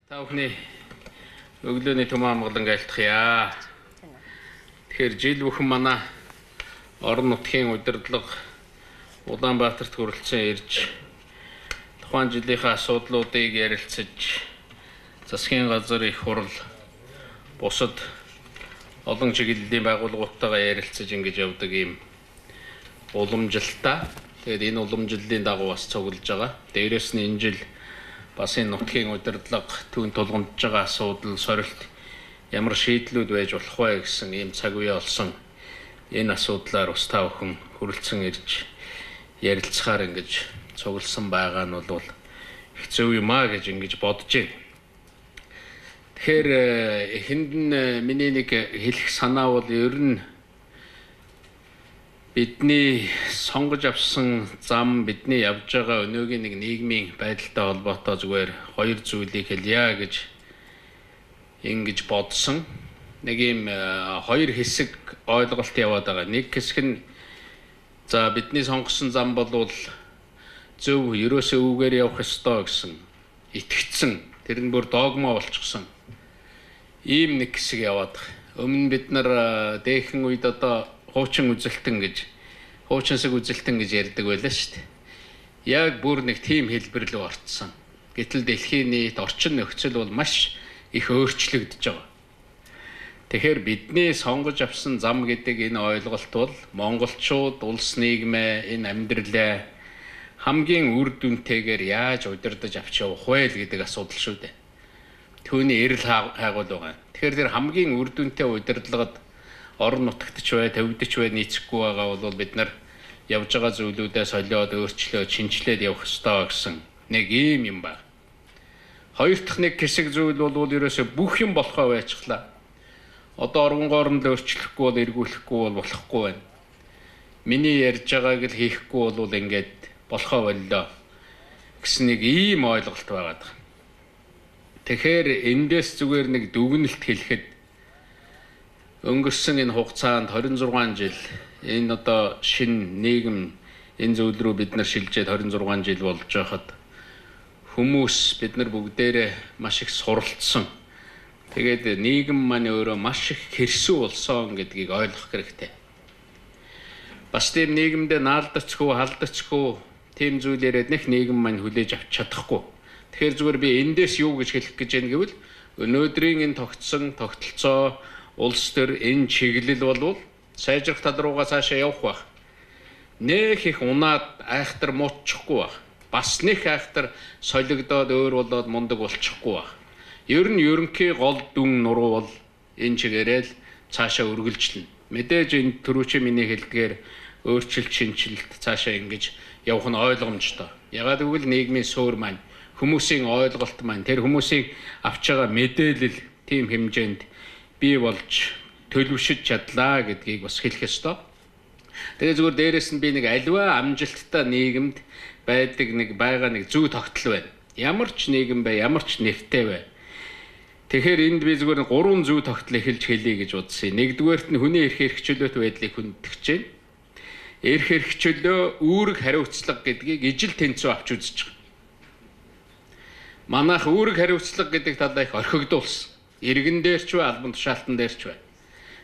Та бүхний өглөөний төмөн амгалан айлтгая. Тэгэхээр жил бүхэн манай орон нутгийн удирдлага Улаанбаатарт хүрэлцэн ирж тухайн жилийнхаа асуудлуудыг ярилцаж засгийн газар их хурал бусад олон чиглэлийн байгууллагуудтайгаа ярилцаж ингэж явдаг ийм уламжилтаа. Тэгээд энэ уламжлалын дагуу бас цуглаж байгаа. Дээрээс нь энэ жил бас энэ нутгийн удирдлага түүн тулгамдж байгаа асуудал сорилт ямар шийдлүүд байж болох вэ гэсэн ийм цаг үе олсон энэ асуудлаар ус та бүхэн хүрэлцэн ирж ярилцахаар ингэж цугласан байгаа нь бол их зөв юм аа гэж ингэж бодож байна. Тэгэхээр эхэнд нь миний нэг хэлэх санаа бол ер нь бидний сонгож авсан зам бидний явж байгаа өнөөгийн нэг нийгмийн байдалтай холбоотой зүгээр хоёр зүйлийг хэлье гэж ингэж бодсон. Нэг юм хоёр хэсэг ойлголт яваад байгаа. Нэг хэсэг нь за бидний сонгосон зам бол зөв ерөөсөө үүгээр явах ёстой гэсэн итгэцэн тэр нь бүр догма болчихсон. Ийм нэг хэсэг яваад байгаа. Өмнө бид нар дээхэн үед одоо хуучин үзэлтэн гэж хуучинсаг үзэлтэн гэж ярьдаг байлаа шүү дээ. Яг бүр нэг тийм хэлбэр рүү орцсон. Гэтэл дэлхийн нийт орчин нөхцөл бол маш их өөрчлөгдөж байгаа. Тэгэхээр бидний сонгож авсан зам гэдэг энэ ойлголт бол монголчууд улс нийгмээ энэ амьдралаа хамгийн үр дүнтэйгээр яаж удирдах авч явах вэ гэдэг асуудал шүү дээ. Түүний эрэл хайгуул байгаа. Тэгэхээр тэр хамгийн үр дүнтэй удирдлагад орон нутагт ч бай, төвдөж бай нийцэхгүй байгаа бол бид нар явж байгаа зүйлүүдээ солиод, өөрчлөөд, шинжилээд явах ёстой гэсэн нэг ийм юм байна. Хоёр дахь нэг хэсэг зүйл бол ерөөсөө бүх юм болохоо байцглаа. Одоо оргонгоор нь л өөрчлөхгүй бол эргүүлэхгүй бол болохгүй байна. Миний ярьж байгааг л хийхгүй бол ингээд болохоо боллоо гэсэн нэг ийм ойлголт байгаа. Тэгэхээр эндээс зүгээр нэг дүгнэлт хэлэхэд өнгөрсөн энэ хугацаанд 26 жил энэ одоо шинэ нийгэм энэ зүйл рүү бид нар шилжээд 26 жил болж байхад хүмүүс бид нар бүгдээрээ маш их суралцсан. Тэгээд нийгэм маань өөрөө маш их хэрсүү болсон гэдгийг ойлгох хэрэгтэй. Бас тийм нийгэмдээ наалдацгүй, халдацгүй тийм зүйл яриад нэг нийгэм маань хүлээж авч чадахгүй. Тэгэхээр зүгээр би эндээс юу гэж хэлэх гэж байна гэвэл өнөөдрийн энэ тогтолцоо улс төр энэ чиглэл бол сайжрах тал руугаа цаашаа явах байх. Нэх их унаад айхтар муутчихгүй байх. Бас нэх айхтар солигдоод өөр болоод мундаг болчихгүй байх. Ер нь ерөнхий гол дүн нуруу бол энэ чигээрээ л цаашаа үргэлжлэнэ. Мэдээж энэ түрүүчийн миний хэлдгээр өөрчлөлт шинжилэлт цаашаа ингэж явах нь ойлгомжтой. Ягаад гэвэл нийгмийн суурь маань хүмүүсийн ойлголт маань тэр хүмүүсийн авч байгаа мэдээлэл тийм хэмжээнд бий болж төлөвшөж чадлаа гэдгийг бас хэлэх ёстой. Тэгээ зүгээр дээрэс нь би нэг аливаа амжилттай нийгэмд байдаг нэг зүй тогтол байна. Ямар ч нийгэм бай, ямар ч нэртэй бай. Тэгэхээр энд би зүгээр гурван зүй тогтол эхэлж хэлье гэж бодсон. Нэгдүгээрт нь хүний эрх хэрэгчлөөт байдлыг хүндэтгэж байна. Эрх хэрэгчлөө үүрэг хариуцлага гэдгийг ижил тэнцүү авч үзэж байгаа. Манайх үүрэг хариуцлага гэдэг талаа их орхигдуулсан. Иргэн дээр ч бай, албан тушаалтан дээр ч бай.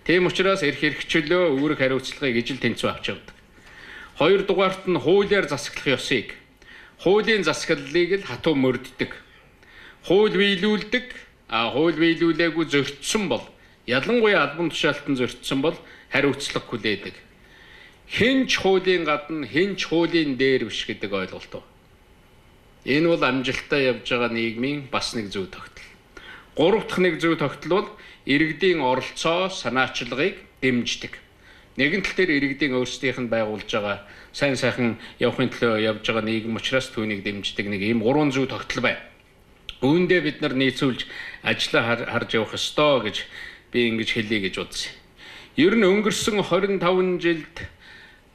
Тийм учраас эрх хэрэгчлөө үүрэг хариуцлагыг ижил тэнцүү авч явдаг. Хоёрдугаарт нь хуулиар засаглах ёсыг, хуулийн засаглалыг л хатуу мөрддөг. Хууль биелүүлдэг, хууль биелүүлээгүй зөрчсөн бол, ялангуяа албан тушаалтан зөрчсөн бол хариуцлага хүлээдэг. Хинч хуулийн гадна, хинч хуулийн дээр биш гэдэг ойлголт байна. Энэ бол амжилттай явж байгаа нийгмийн бас нэг зүй тогтол. Гурав дахь нэг зүй тогтол бол иргэдийн оролцоо, санаачлагыг дэмждэг. Нэгэн тал дээр иргэдийн өөрсдийнх нь байгуулж байгаа сайн сайхан явахын төлөө явж байгаа нийгэм учраас түүнийг дэмждэг нэг ийм гурван зүй тогтол байна. Үүндээ бид нар нийцүүлж ажиллаа харж явах ёстой гэж би ингэж хэлье гэж бодсон. Ер нь өнгөрсөн 25 жилд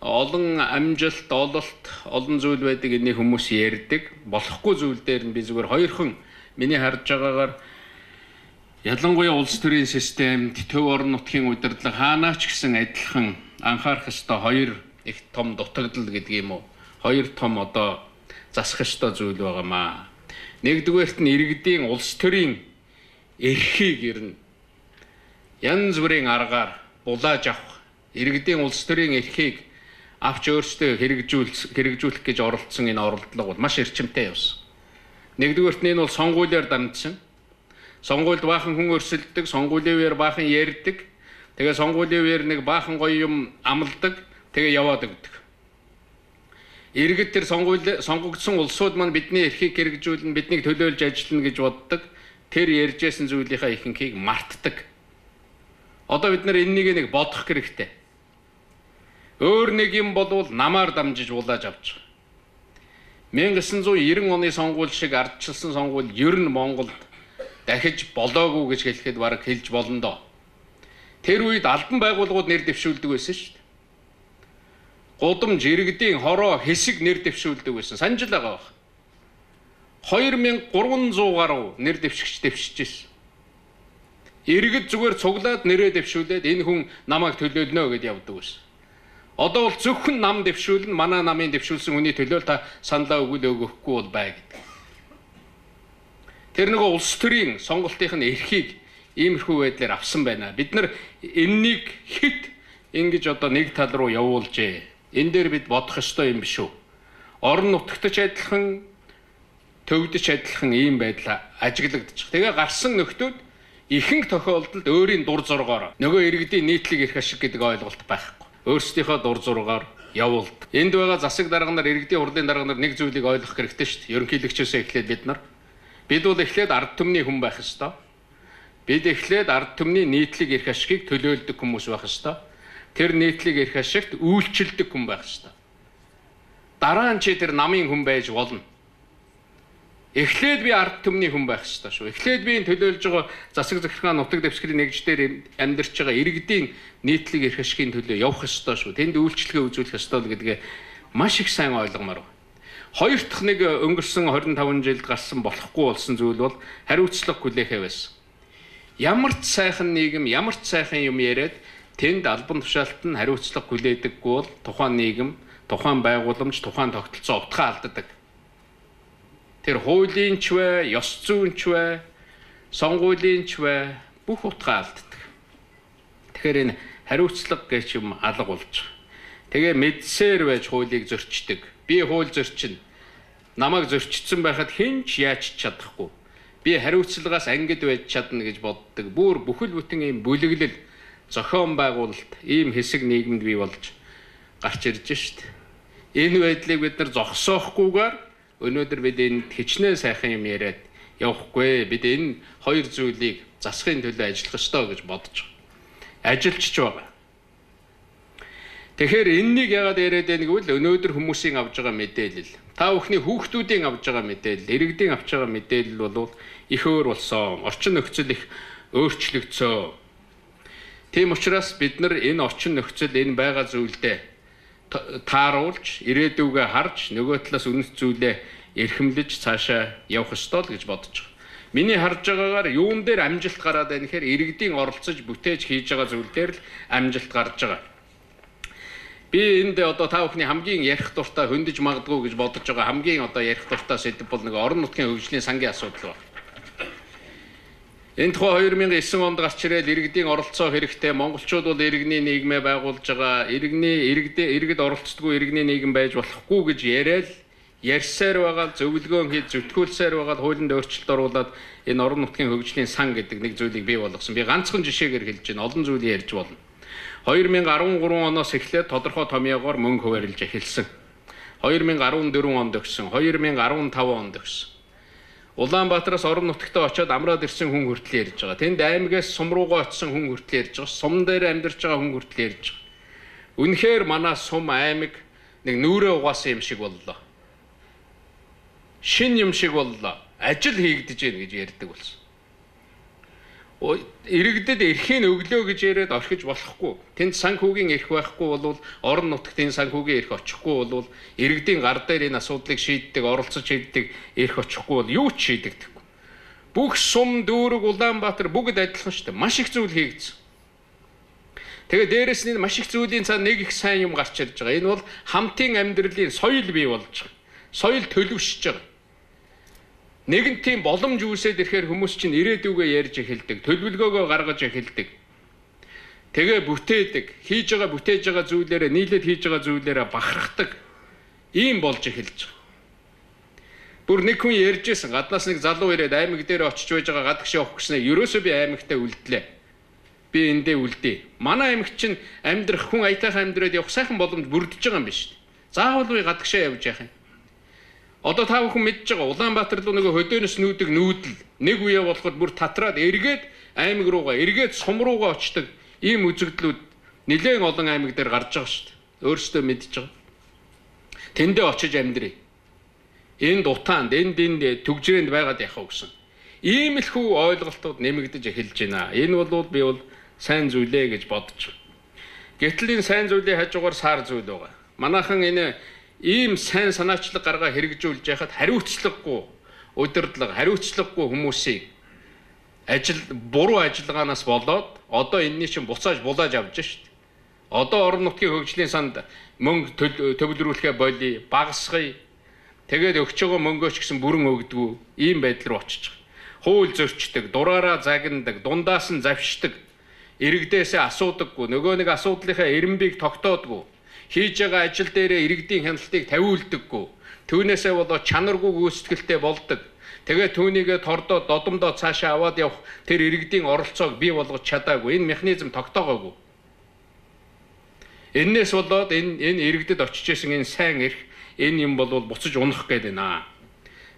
олон амжилт, ололт, олон зүйл байдаг энийг хүмүүс ярьдаг. Болохгүй зүйл дээр нь би зүгээр хоёрхан миний харж байгаагаар ялангуяа улс төрийн системд төв орон нутгийн удирдлага хаанаач гэсэн адилхан анхаарах ёстой хоёр их том дутагдал гэдэг юм уу? Хоёр том одоо засах ёстой зүйл байгаамаа. Нэгдүгээрт нь иргэдийн улс төрийн эрхийг ирнэ. Янз бүрийн аргаар булааж авах, иргэдийн улс төрийн эрхийг авч өөрсдөө хэрэгжүүлэх гэж оролдсон энэ оролдлого бол маш эрчимтэй явсан. Нэгдүгээрт нь энэ бол сонгуулиар дамжсан. Сонгуульд баахан хүн өрсөлддөг, сонгуулийн үеэр баахан ярьдаг. Тэгээ сонгуулийн үеэр нэг баахан гоё юм амладаг, тэгээ яваад өгдөг. Иргэд тэр сонгогдсон улсууд маань бидний эрхийг хэрэгжүүлнэ, биднийг төлөөлж ажиллана гэж боддог. Тэр ярьжсэн зүйлийнхаа ихэнхийг мартдаг. Одоо бид нар энэнийг нэг бодох хэрэгтэй. Өөр нэг юм болвол намаар дамжиж булааж авч байгаа. 1990 оны сонгуул шиг ардчилсан сонгуул ер нь Монголд дахиж болоогүй гэж хэлэхэд бараг хэлж болно доо. Тэр үед албан байгууллагууд нэр дэвшүүлдэг байсан шүү дээ. Гудамж, иргэдийн хороо, хэсэг нэр дэвшүүлдэг байсан. Санаж л байгаа байх. 2300 гаруй нэр дэвшигч дэвшиж байсан. Иргэд зүгээр цуглаад нэрээ дэвшүүлээд энэ хүн намайг төлөөлнө гэдээ явдаг байсан. Одоо бол зөвхөн нам дэвшүүлнэ, манай намын дэвшүүлсэн хүний төлөө та саналаа өгөхгүй бол бай гэдэг. Тэр нэг улс төрийн сонголтын эрхийг иймэрхүү байдлаар авсан байна. Бид нар энэнийг хит ингэж одоо нэг тал руу явуулжээ. Энэ дээр бид бодох ёстой юм биш үү? Орон нутагт ч адилхан, төвдөж адилхан ийм байдал ажиглагдчих. Тэгээ гарсан нөхдүүд ихэнх тохиолдолд өөрийн дур зургаар нөгөө иргэдийн нийтлэг эрх ашиг гэдэг ойлголт байхгүй. Өөрсдийнхөө дур зургаар явуулд. Энд байгаа засаг дарга нар, иргэдийн хурлын дарга нар нэг зүйлийг ойлгох хэрэгтэй шүү дээ. Ерөнхийлөгчөөсөө эхлээд бид бол эхлээд ард түмний хүн байх ёстой. Бид эхлээд ард түмний нийтлэг эрх ашигыг төлөөлдөг хүмүүс байх ёстой. Тэр нийтлэг эрх ашигт үйлчилдэг хүн байх ёстой. Дараа нь чи тэр намын хүн байж болно. Эхлээд би ард түмний хүн байх ёстой шүү. Эхлээд би энэ төлөөлж байгаа засаг захиргаан нутаг дэвсгэрийн нэгж дээр амьдарч байгаа иргэдийн нийтлэг эрх ашигын төлөө явах ёстой шүү. Тэнд үйлчлэгээ үзүүлэх ёстой гэдгээ маш их сайн ойлгомоор байна. Хоёр дахь нэг өнгөрсөн 25 жилд гарсан болохгүй болсон зүйл бол хариуцлага хүлээхээ байсан. Ямар ч сайхан нийгэм, ямар ч сайхан юм яриад тэнд албан тушаалт нь хариуцлага хүлээдэггүй бол тухайн нийгэм, тухайн байгууламж, тухайн тогтолцоо утгаа алддаг. Тэр хуулийн ч вэ, ёс зүйн ч вэ, сонгуулийн ч вэ бүх утгаа алддаг. Тэгэхээр энэ хариуцлага гэж юм алга болж байгаа. Тэгээ мэдсээр байж хуулийг зөрчдөг. Би хууль зөрчинэ. Намайг зөрчсөн байхад хэн ч яаж чадахгүй. Би хариуцлагаас ангид байж чадна гэж боддог. Бүр бүхэл бүтэн ийм бүлэглэл, зохион байгуулалт, ийм хэсэг нийгэмд бий болж гарч ирж шít. Энэ байдлыг бид нар зогсоохгүйгээр өнөөдөр бид энд хичнээн сайхан юм яриад явахгүй. Бид энэ хоёр зүйлийг засахын төлөө ажиллах ёстой гэж бодож байгаа. Ажиллаж байгаа. Тэгэхээр энэнийг яагаад яриад байгааг гэвэл өнөөдөр хүмүүсийн авж байгаа мэдээлэл, та бүхний хүүхдүүдийн авж байгаа мэдээлэл, иргэдийн авч байгаа мэдээлэл бол их өөр болсон. Орчин нөхцөл их өөрчлөгдсөн. Тийм учраас бид нар энэ орчин нөхцөл, энэ байгаа зүйлдээ тааруулж, ирээдүгөө харж, нөгөө талаас үнэт зүйлээ эрхэмлэж цаашаа явах ёстой л гэж бодож байгаа. Миний харж байгаагаар юун дээр амжилт гараад байна гэхээр иргэдийн оролцож бүтээж хийж байгаа зүйл дээр л амжилт гарч байгаа. Би энд одоо та бүхний хамгийн ярих дуртай хөндөж магадгүй гэж бодож байгаа хамгийн одоо ярих дуртай сэдв бол нэг орон нутгийн хөгжлийн сангийн асуудал байна. Энэ тухай 2009 онд гарч ирээд иргэдийн оролцоо хэрэгтэй. Монголчууд бол иргэний нийгмээ байгуулж байгаа. Иргэд оролцдоггүй иргэний нийгэм байж болохгүй гэж яриад ярьсаар байгаа, зөвлөгөөн хийж зөвтгүүлсээр байгаа, хуулинд өөрчлөлт оруулаад энэ орон нутгийн хөгжлийн сан гэдэг нэг зүйлийг бий болгосон. Би ганцхан жишээгээр хэлж байна. Олон зүйл ярьж болно. 2013 оноос эхлээд тодорхой томьёогоор мөнгө хуваарлж эхэлсэн. 2014 онд өгсөн, 2015 онд өгсөн. Улаанбаатараас орон нутагтаа очиод амраад ирсэн хүн хүртэл ярьж байгаа. Тэнд аймагаас сум руугаа очисон хүн хүртэл ярьж байгаа. Сум дээр амьдарч байгаа хүн хүртэл ярьж байгаа. Үнэхээр манай сум аймаг нэг нүрээ угаасан юм шиг боллоо. Шин юм шиг боллоо. Ажил хийгдэж байна гэж ярьдаг болсон. Иргэдэд эрхийг өглөө гэж яриад орхиж болохгүй. Тэнд санхүүгийн эрх байхгүй бол орон нутагт энэ санхүүгийн эрх очихгүй бол иргэдийн гар дээр энэ асуудлыг шийддэг, оролцож шийддэг эрх очихгүй бол юу ч шийдэгдэхгүй. Бүх сум, дүүрэг, Улаанбаатар бүгд адилхан шүү дээ. Маш их зүйл хийгдсэн. Тэгээ дээрэс нь маш их зүйлийн цаана нэг их сайн юм гарч ирж байгаа. Энэ бол хамтын амьдралын соёл бий болж байгаа. Соёл төлөвшөж байгаа. Нэгэн тийм боломж үүсээд ирэхээр хүмүүс чинь ирээдүгөө ярьж эхэлдэг, төлөвлөгөөгөө гаргаж эхэлдэг. Тэгээ бүтээдэг, хийж байгаа бүтээж байгаа зүйлээрээ нийлээд хийж байгаа зүйлээрээ бахархдаг. Ийм болж эхэлж байгаа. Бүр нэг хүн ярьжсэн, гаднаас нэг залуу ирээд аймаг дээр очиж байж байгаа гадагш явах гэснээр ерөөсөө би аймагтаа үлдлээ. Би эндээ үлдээ. Манай аймагт чинь амьдрах хүн аятайхан амьдраад явах сайхан боломж бүрдэж байгаа юм биш үү? Заавал би гадагшаа явж яах юм. Одоо та бүхэн мэдж байгаа Улаанбаатар руу нөгөө хөдөөнөөс нүүдэг нүүдэл нэг үе болоход бүр татраад эргээд аймаг руугаа эргээд сум руугаа очдог ийм үзэгдлүүд нэлээд олон аймаг дээр гарч байгаа шүү дээ. Өөрсдөө мэдж байгаа. Тэндээ очиж амьдрий. Энд утаанд энд төгжрээнд байгаад яхав гэсэн. Иймэрхүү ойлголтууд нэмэгдэж эхэлж байна. Энэ бол би бол сайн зүйлээ гэж бодож байна. Гэтэл энэ сайн зүйлийн хажуугаар сар зүйл байгаа. Манайхан энэ ийм сайн санаачлаг гаргаа хэрэгжүүлж яхад хариуцлагагүй удирдлага, хариуцлагагүй хүмүүсийн буруу ажиллагаанаас болоод одоо энэний чинь буцааж булааж авч шít. Одоо орон нутгийн хөгжлийн санд мөнгө төвлөрүүлэхэ болий, багасгая. Тэгээд өгч байгаа мөнгөөч гэсэн бүрэн өгдөггүй ийм байдал руу очиж байгаа. Хууль зөрчдөг, дураараа загнадаг, дундаас нь завшдаг, иргэдээсээ асуудаггүй, нөгөө нэг асуудлынхаа эренбийг тогтоодгүй, хийж байгаа ажил дээрээ иргэдийн хяналтыг тавиулдаггүй, түүнээсээ болоод чанаргүй гүйцэтгэлтэй болдог. Тэгээд түүнийгээ тордоод додомдоо цаашаа аваад явах тэр иргэдийн оролцоог бий болгож чадаагүй. Энэ механизм тогтоогоогүй. Эннээс болоод энэ иргэдэд очиж исэн энэ сайн эрх энэ юм бол буцаж унах гээд байна.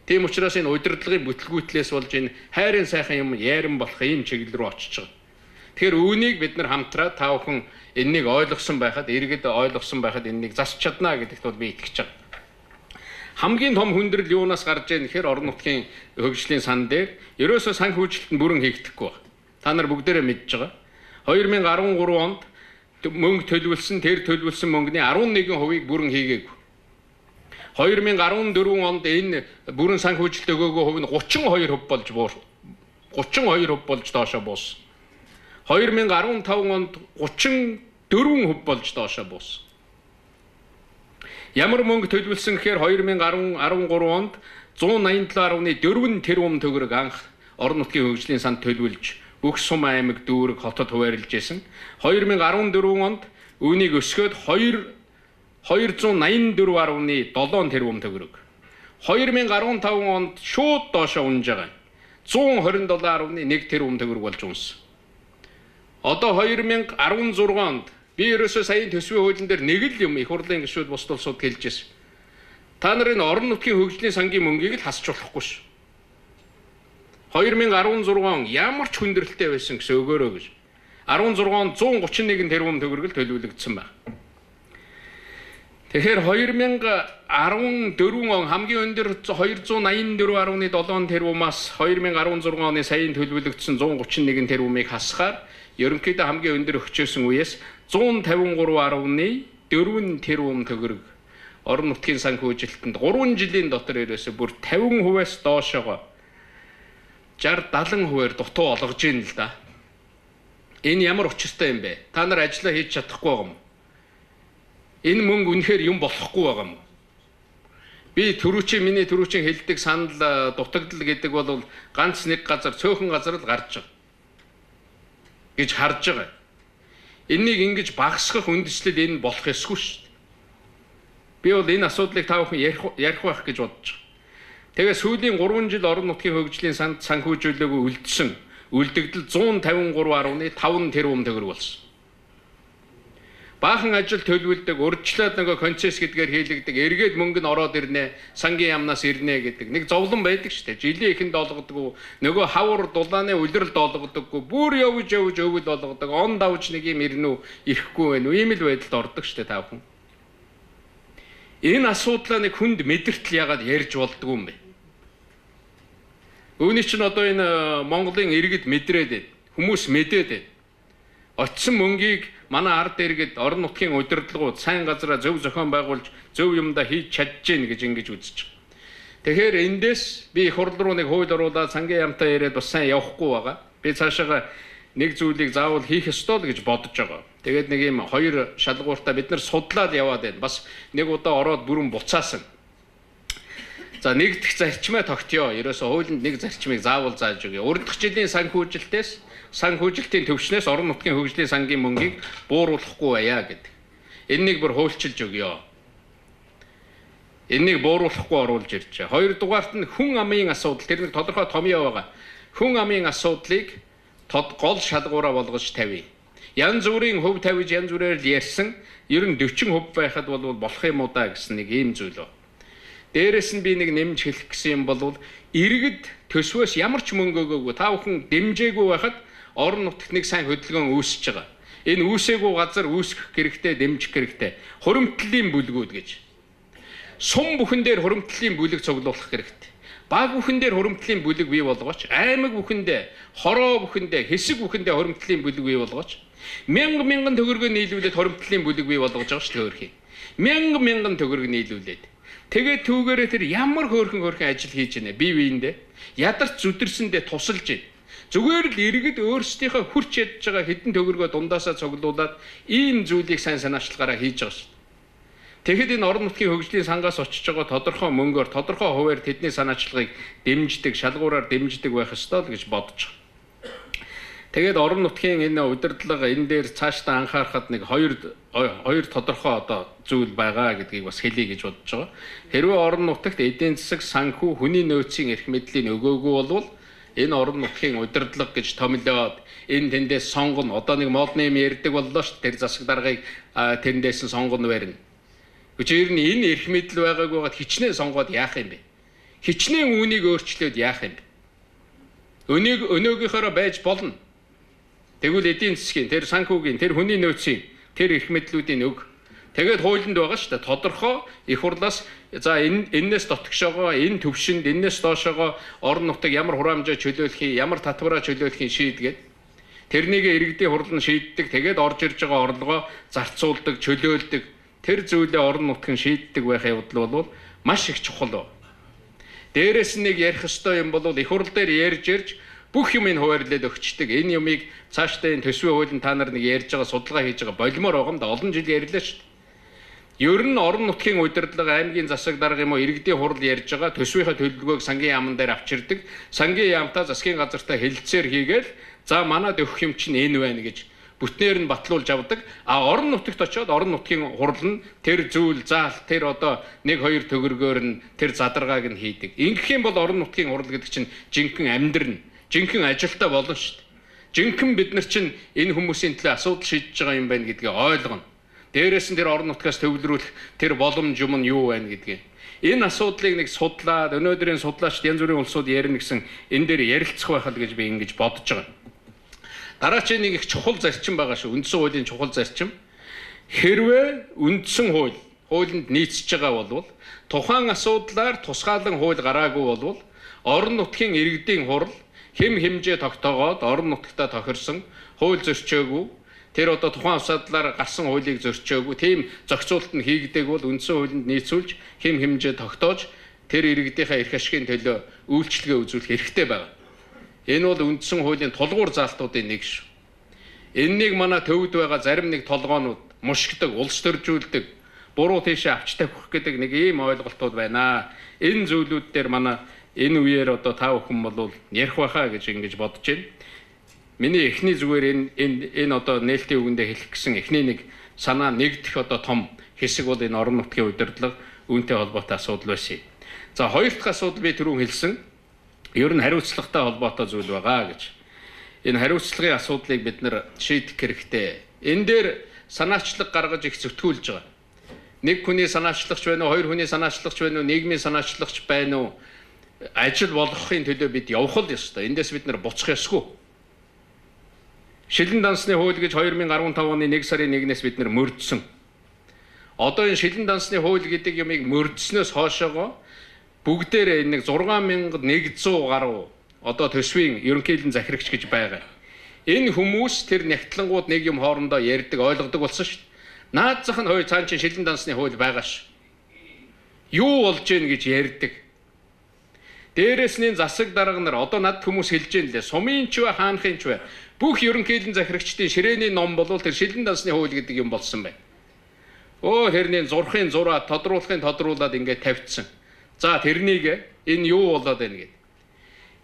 Тийм учраас энэ удирдлагын бүтлгүүтлээс болж энэ хайрын сайхан юм яаран болох ийм чиглэл рүү очиж байгаа. Тэгэхээр үүнийг бид нар хамтраад та бүхэн энэнийг ойлгосон байхад, иргэд ойлгосон байхад энэнийг засч чадна гэдэгт бол би итгэж байгаа. Хамгийн том хүндрэл юунаас гарч ийн гэхээр орон нутгийн хөгжлийн сан дээр ерөөсөө сан хөгжилтөнд бүрэн хийгдэхгүй байна. Та нар бүгдээрээ мэдж байгаа. 2013 онд мөнгө төлөвлөсөн, тэр төлөвлөсөн мөнгөний 11% бүрэн хийгээгүй. 2014 онд энэ бүрэн санхүүжилт өгөөгүй хувь нь 32% болж 32% болж доошоо бууссан. 2015 онд 34% болж доошоо бууссан. Ямар мөнгө төлөвлөсөн гэхээр 2013 онд 187.4 тэрбум төгрөг анх орон нутгийн хөгжлийн санд төлөвлөж бүх сум аймаг дүүрэг хотод хуваарлж исэн. 2014 онд үүнийг өсгөөд 284.7 тэрбум төгрөг. 2015 онд шууд доошоо унж байгаа. 127.1 тэрбум төгрөг болж унсан. Одоо 2016 онд би ерөөсөө саяын төсвийн хуулийн дээр нэг л юм их хурлын гишүүд бусд улсууд хэлж байсан. Та нарын орон нутгийн хөгжлийн сангийн мөнгийг л хасч болохгүй ш. 2016 он ямар ч хүндрэлтэй байсан гэсэн өгөөрөө гэж. 16 онд 131 тэрбум төгрөг л төлөвлөгдсөн байна. Тэгэхээр 2014 он хамгийн өндөр 284.7 тэрбумаас 2016 оны саяын төлөвлөгдсөн 131 тэрбумыг хасахаар ерөнхийдөө хамгийн өндөр өгчөөсөн үеэс 154.4 тэрбум төгрөг орон нутгийн санхүүжилтэнд 3 жилийн дотор ерөөсө бүр 50%-аас доошоо 60-70%-аар дутуу олгож ийн л да. Энэ ямар учиртай юм бэ? Та нар ажиллаа хийж чадахгүй байгаа юм. Энэ мөнгө үнэхээр юм болохгүй байгаа юм. Би миний түрүүчийн хэлдэг санал дутагдал гэдэг бол ганц нэг газар, цөөхөн газар л гарч байгаа гэж харж байгаа. Энийг ингэж багасгах үндэслэл энэ болох ёсгүй шүү дээ. Би бол энэ асуудлыг та бүхэн ярих байх гэж бодож байгаа. Тэгээ сүүлийн 3 жил орон нутгийн хөгжлийн санд санхүүжүүлээгүй үлдэгдэл 153.5 тэрбум төгрөг болсон. Баахан ажил төлөвлөдөг, урьдчилаад нөгөө концесс гэдгээр хийлэгдэг, эргээд мөнгө нь ороод ирнэ, сангийн яамнаас ирнэ гэдэг нэг зовлон байдаг шүү дээ. Жилийн эхэнд олгодгүй, нөгөө хавар дулааны улиралд олгодоггүй, бүр явж өвөл олгодог, он давж нэг юм ирнэ үү, ирэхгүй байна уу, ийм л байдалд ордог шүү дээ та бүхэн. Энэ асуудлаа нэг хүнд мэдэртэл яагаад ярьж болдгоо юм бэ? Үүний чинь одоо энэ Монголын иргэд мэдрээд байна. Хүмүүс мэдээд байна. Очсон мөнгийг манай ард иргэд орон нутгийн удирдлагууд сайн газараа зөв зохион байгуулж зөв юмдаа хийж чадж гин гэж ингэж үзэж байгаа. Тэгэхээр эндээс би их хурл руу нэг хууль оруулаад сангийн яамтай яриад бас сайн явахгүй байгаа. Би цаашаа нэг зүйлийг заавал хийх ёстой л гэж бодож байгаа. Тэгээд нэг юм хоёр шалгууртаа бид нар судлаад яваад байна. Бас нэг удаа ороод бүрэн буцаасан. За нэгдэх зарчмаа тогтъё. Ерөөсө хуулинд нэг зарчмыг заавал зааж өгье. Урдах жилийн санхүүжилтийн төвчнөөс орон нутгийн хөгжлийн сангийн мөнгийг бууруулахгүй байя гэдэг. Энэнийг бүр хуульчилж өгье. Энийг бууруулахгүй оруулж ирж байгаа. Хоёрдугаарт нь хүн амын асуудал. Тэр нэг тодорхой томьёо байгаа. Хүн амын асуудлыг гол шалгуураа болгож тавья. Янз бүрийн хөв тавьж янз бүрээр л ярьсан. Ер нь 40% байхад бол болох юм уу да гэсэн нэг ийм зүйл байна. Дээрээс нь би нэг нэмж хэлэх гэсэн юм бол иргэд төсвөөс ямар ч мөнгө өгөөгүй та бүхэн дэмжээгүй байхад орон нутагт нэг сайн хөдөлгөөн үүсэж байгаа. Энэ үүсээгүй газар үүсгэх хэрэгтэй, дэмжих хэрэгтэй. Хуримтлалын бүлгүүд гэж. Сум бүхэн дээр хуримтлалын бүлэг цуглуулах хэрэгтэй. Баг бүхэн дээр хуримтлалын бүлэг бий болгооч, аймаг бүхэндээ, хороо бүхэндээ, хэсэг бүхэндээ хуримтлалын бүлэг бий болгооч. Мянган төгрөгөө нийлүүлээд хуримтлалын бүлэг бий болгож байгаа шүү дээ. Мянган төгрөг нийлүүлээд. Тэгээд түүгээрээ тэр ямар хөөрхөн ажил хийж байна. Бие биендээ ядарч зүдэрсэндээ тусалж байна. Зүгээр л иргэд өөрсдийнхөө хүрч ядж байгаа хэдэн төгрөгөө дундаасаа цуглуулад ийм зүйлийг сайн санаачлагаараа хийж байгаа шүү. Тэгэхэд энэ орон нутгийн хөгжлийн сангаас очиж байгаа тодорхой мөнгөөр, тодорхой хуваар тэдний санаачлагыг дэмждэг, шалгуураар дэмждэг байх ёстой л гэж бодож байгаа. Тэгээд орон нутгийн энэ удирдлага энэ дээр цаашдаа анхаарахад нэг хоёр тодорхой зүйл байгаа гэдгийг бас хэлье гэж бодож байгаа. Хэрвээ орон нутагт эдийн засаг, санхүү, хүний нөөцийн эрх мэдлийг өгөөгүй болвол энэ орон нутгийн удирдлага гэж томилоод энэ тэндээс сонгоно. Одоо нэг модны юм ярьдаг боллоо шүү. Тэр засаг даргаыг тэндээс нь сонгоно барина. Гэвч энэ эрх мэдэл байгаагүй гад хичнээн сонгоод яах юм бэ? Хичнээн үүнийг өөрчлөөд яах юм бэ? Өнөөгийнхөөрөө байж болно. Тэгвэл эдийн засгийн, тэр санхүүгийн, тэр хүний нөөцийн, тэр эрх мэдлүүдийн өг. Тэгээд хуулинд байгаа шүү дээ. Тодорхой их хурлаас за энэс дотгошоогоо, энэ төвшөнд, энэс доошоогоо орон нутаг ямар хураамжаа чөлөөлөхий, ямар татвараа чөлөөлөхий шийдгээд тэрнийг иргэдийн хурал нь шийддэг. Тэгээд орж ирж байгаа орлогоо зарцуулдаг, чөлөөлдөг. Тэр зүйлээ орон нутгийн шийддэг байх явдал бол маш их чухал. Дээрээс нэг ярих ёстой юм бол их хурал дээр ярьж ирж бүх юм энэ хуваарлаад өгчдөг. Энэ юмыг цаашдаа энэ төсвийн хуулийн та нар нэг ярьж байгаа, судалгаа хийж байгаа болимоор байгаа юм да олон жил ярьлаа шүү дээ. Ер нь орон нутгийн удирдлага, аймгийн засаг дарга юм уу иргэдийн хурал ярьж байгаа төсвийнхаа төлөвлөгөөг сангийн яамн дээр авчирдаг. Сангийн яамтаа засгийн газартаа хэлэлцээр хийгээл за манад өгөх юм чинь энэ байна гэж бүтнээр нь батлуулж авдаг. Орон нутагт очиод орон нутгийн хурал нь тэр зүйл заал тэр 1-2 төгрөгөөр нь тэр задаргааг нь хийдэг. Ингэх юм бол орон нутгийн хурал гэдэг чинь жинхэнэ амьдрал, жинхэнэ ажилтаа болно шүү дээ. Жинхэнэ бид нар чинь энэ хүмүүсийн төлөө асуудал шийдэж байгаа юм байна гэдгийг ойлгоно. Дээрээс нь тэр орон нутгаас төвлөрүүлэх тэр боломж юм нь юу байна гэдгийг. Энэ асуудлыг нэг судлаад өнөөдрийн судлаач янз бүрийн улсууд ярина гэсэн энэ дээр ярилцах байхад гэж би ингэж бодож байгаа. Дараагийн нэг их чухал зарчим байгаа шүү. Үндсэн хуулийн чухал зарчим. Хэрвээ үндсэн хуулинд нийцэж байгаа бол тухайн асуудлаар тусгаалan хууль гараагүй бол орон нутгийн иргэдийн хурал хэм хэмжээ тогтоогоод орон нутагтаа тохирсон хууль зөрчөөгүй тэр тухайн асуудлаар гарсан хуулийг зөрчөөгүй тийм зохицуулалт нь хийгдэг бол үндсэн хуулинд нийцүүлж хэм хэмжээ тогтоож тэр иргэдийнхээ эрх ашигын төлөө үйлчлэгээ үзүүлэх хэрэгтэй байна. Энэ бол үндсэн хуулийн тулгуур заалтуудын нэг шүү. Энэнийг манай төвд байгаа зарим нэг толгоонууд мушигдаг, улс төржүүлдэг, буруу тийшээ авч тавих гэдэг нэг ийм ойлголтууд байна. Энэ зүйлүүд дээр манай энэ үеэр та бүхэн бол ярих байхаа гэж ингэж бодож байна. Миний эхний зүгээр энэ нээлтийн үгэндээ хэлэх гэсэн эхний нэг санаа нэгдэх том хэсэг бол энэ орон нутгийн удирдлага үүнтэй холбоотой асуудал байсан. За хоёр дахь асуудал би түрүүн хэлсэн. Ер нь хариуцлагатай холбоотой зүйл байгаа гэж. Энэ хариуцлагын асуудлыг бид нар шийдэх хэрэгтэй. Энэ дээр санаачлаг гаргаж их зүтгүүлж байгаа. Нэг хүний санаачлагч байна уу, хоёр хүний санаачлагч байна уу, нийгмийн санаачлагч байна уу? Ажил болгохын төлөө бид явах л ёстой. Эндээс бид нар буцах ёсгүй. Шилэн дансны хууль гэж 2015 оны 1 сарын 1-ээс бид нар мөрдсөн. Одоо энэ шилэн дансны хууль гэдэг юмыг мөрдснөөс хоошоогоо бүгдээрээ нэг 6100 гаруй төсвийн ерөнхийлөн захирагч гэж байгаа. Энэ хүмүүс тэр нягтлангууд нэг юм хоорондоо ярьдаг, ойлгодог болсон шүү дээ. Наад зах нь хой цаан чинь шилэн дансны хууль байгаа ш. Юу болж гин гэж ярьдаг. Дээрээс нь засаг дарга нар над хүмүүс хэлж гин лээ. Сумын ч бай, хаанхын ч бай. Бүх ерөнхийлөн захирагчдын ширээний ном бол тэр шилэн дансны хууль гэдэг юм болсон байна. Тэрний зурхын зураа тодруулахын тодруулаад ингээд тавьчихсан. За тэрнийг энэ юу болоод байна гэдэг.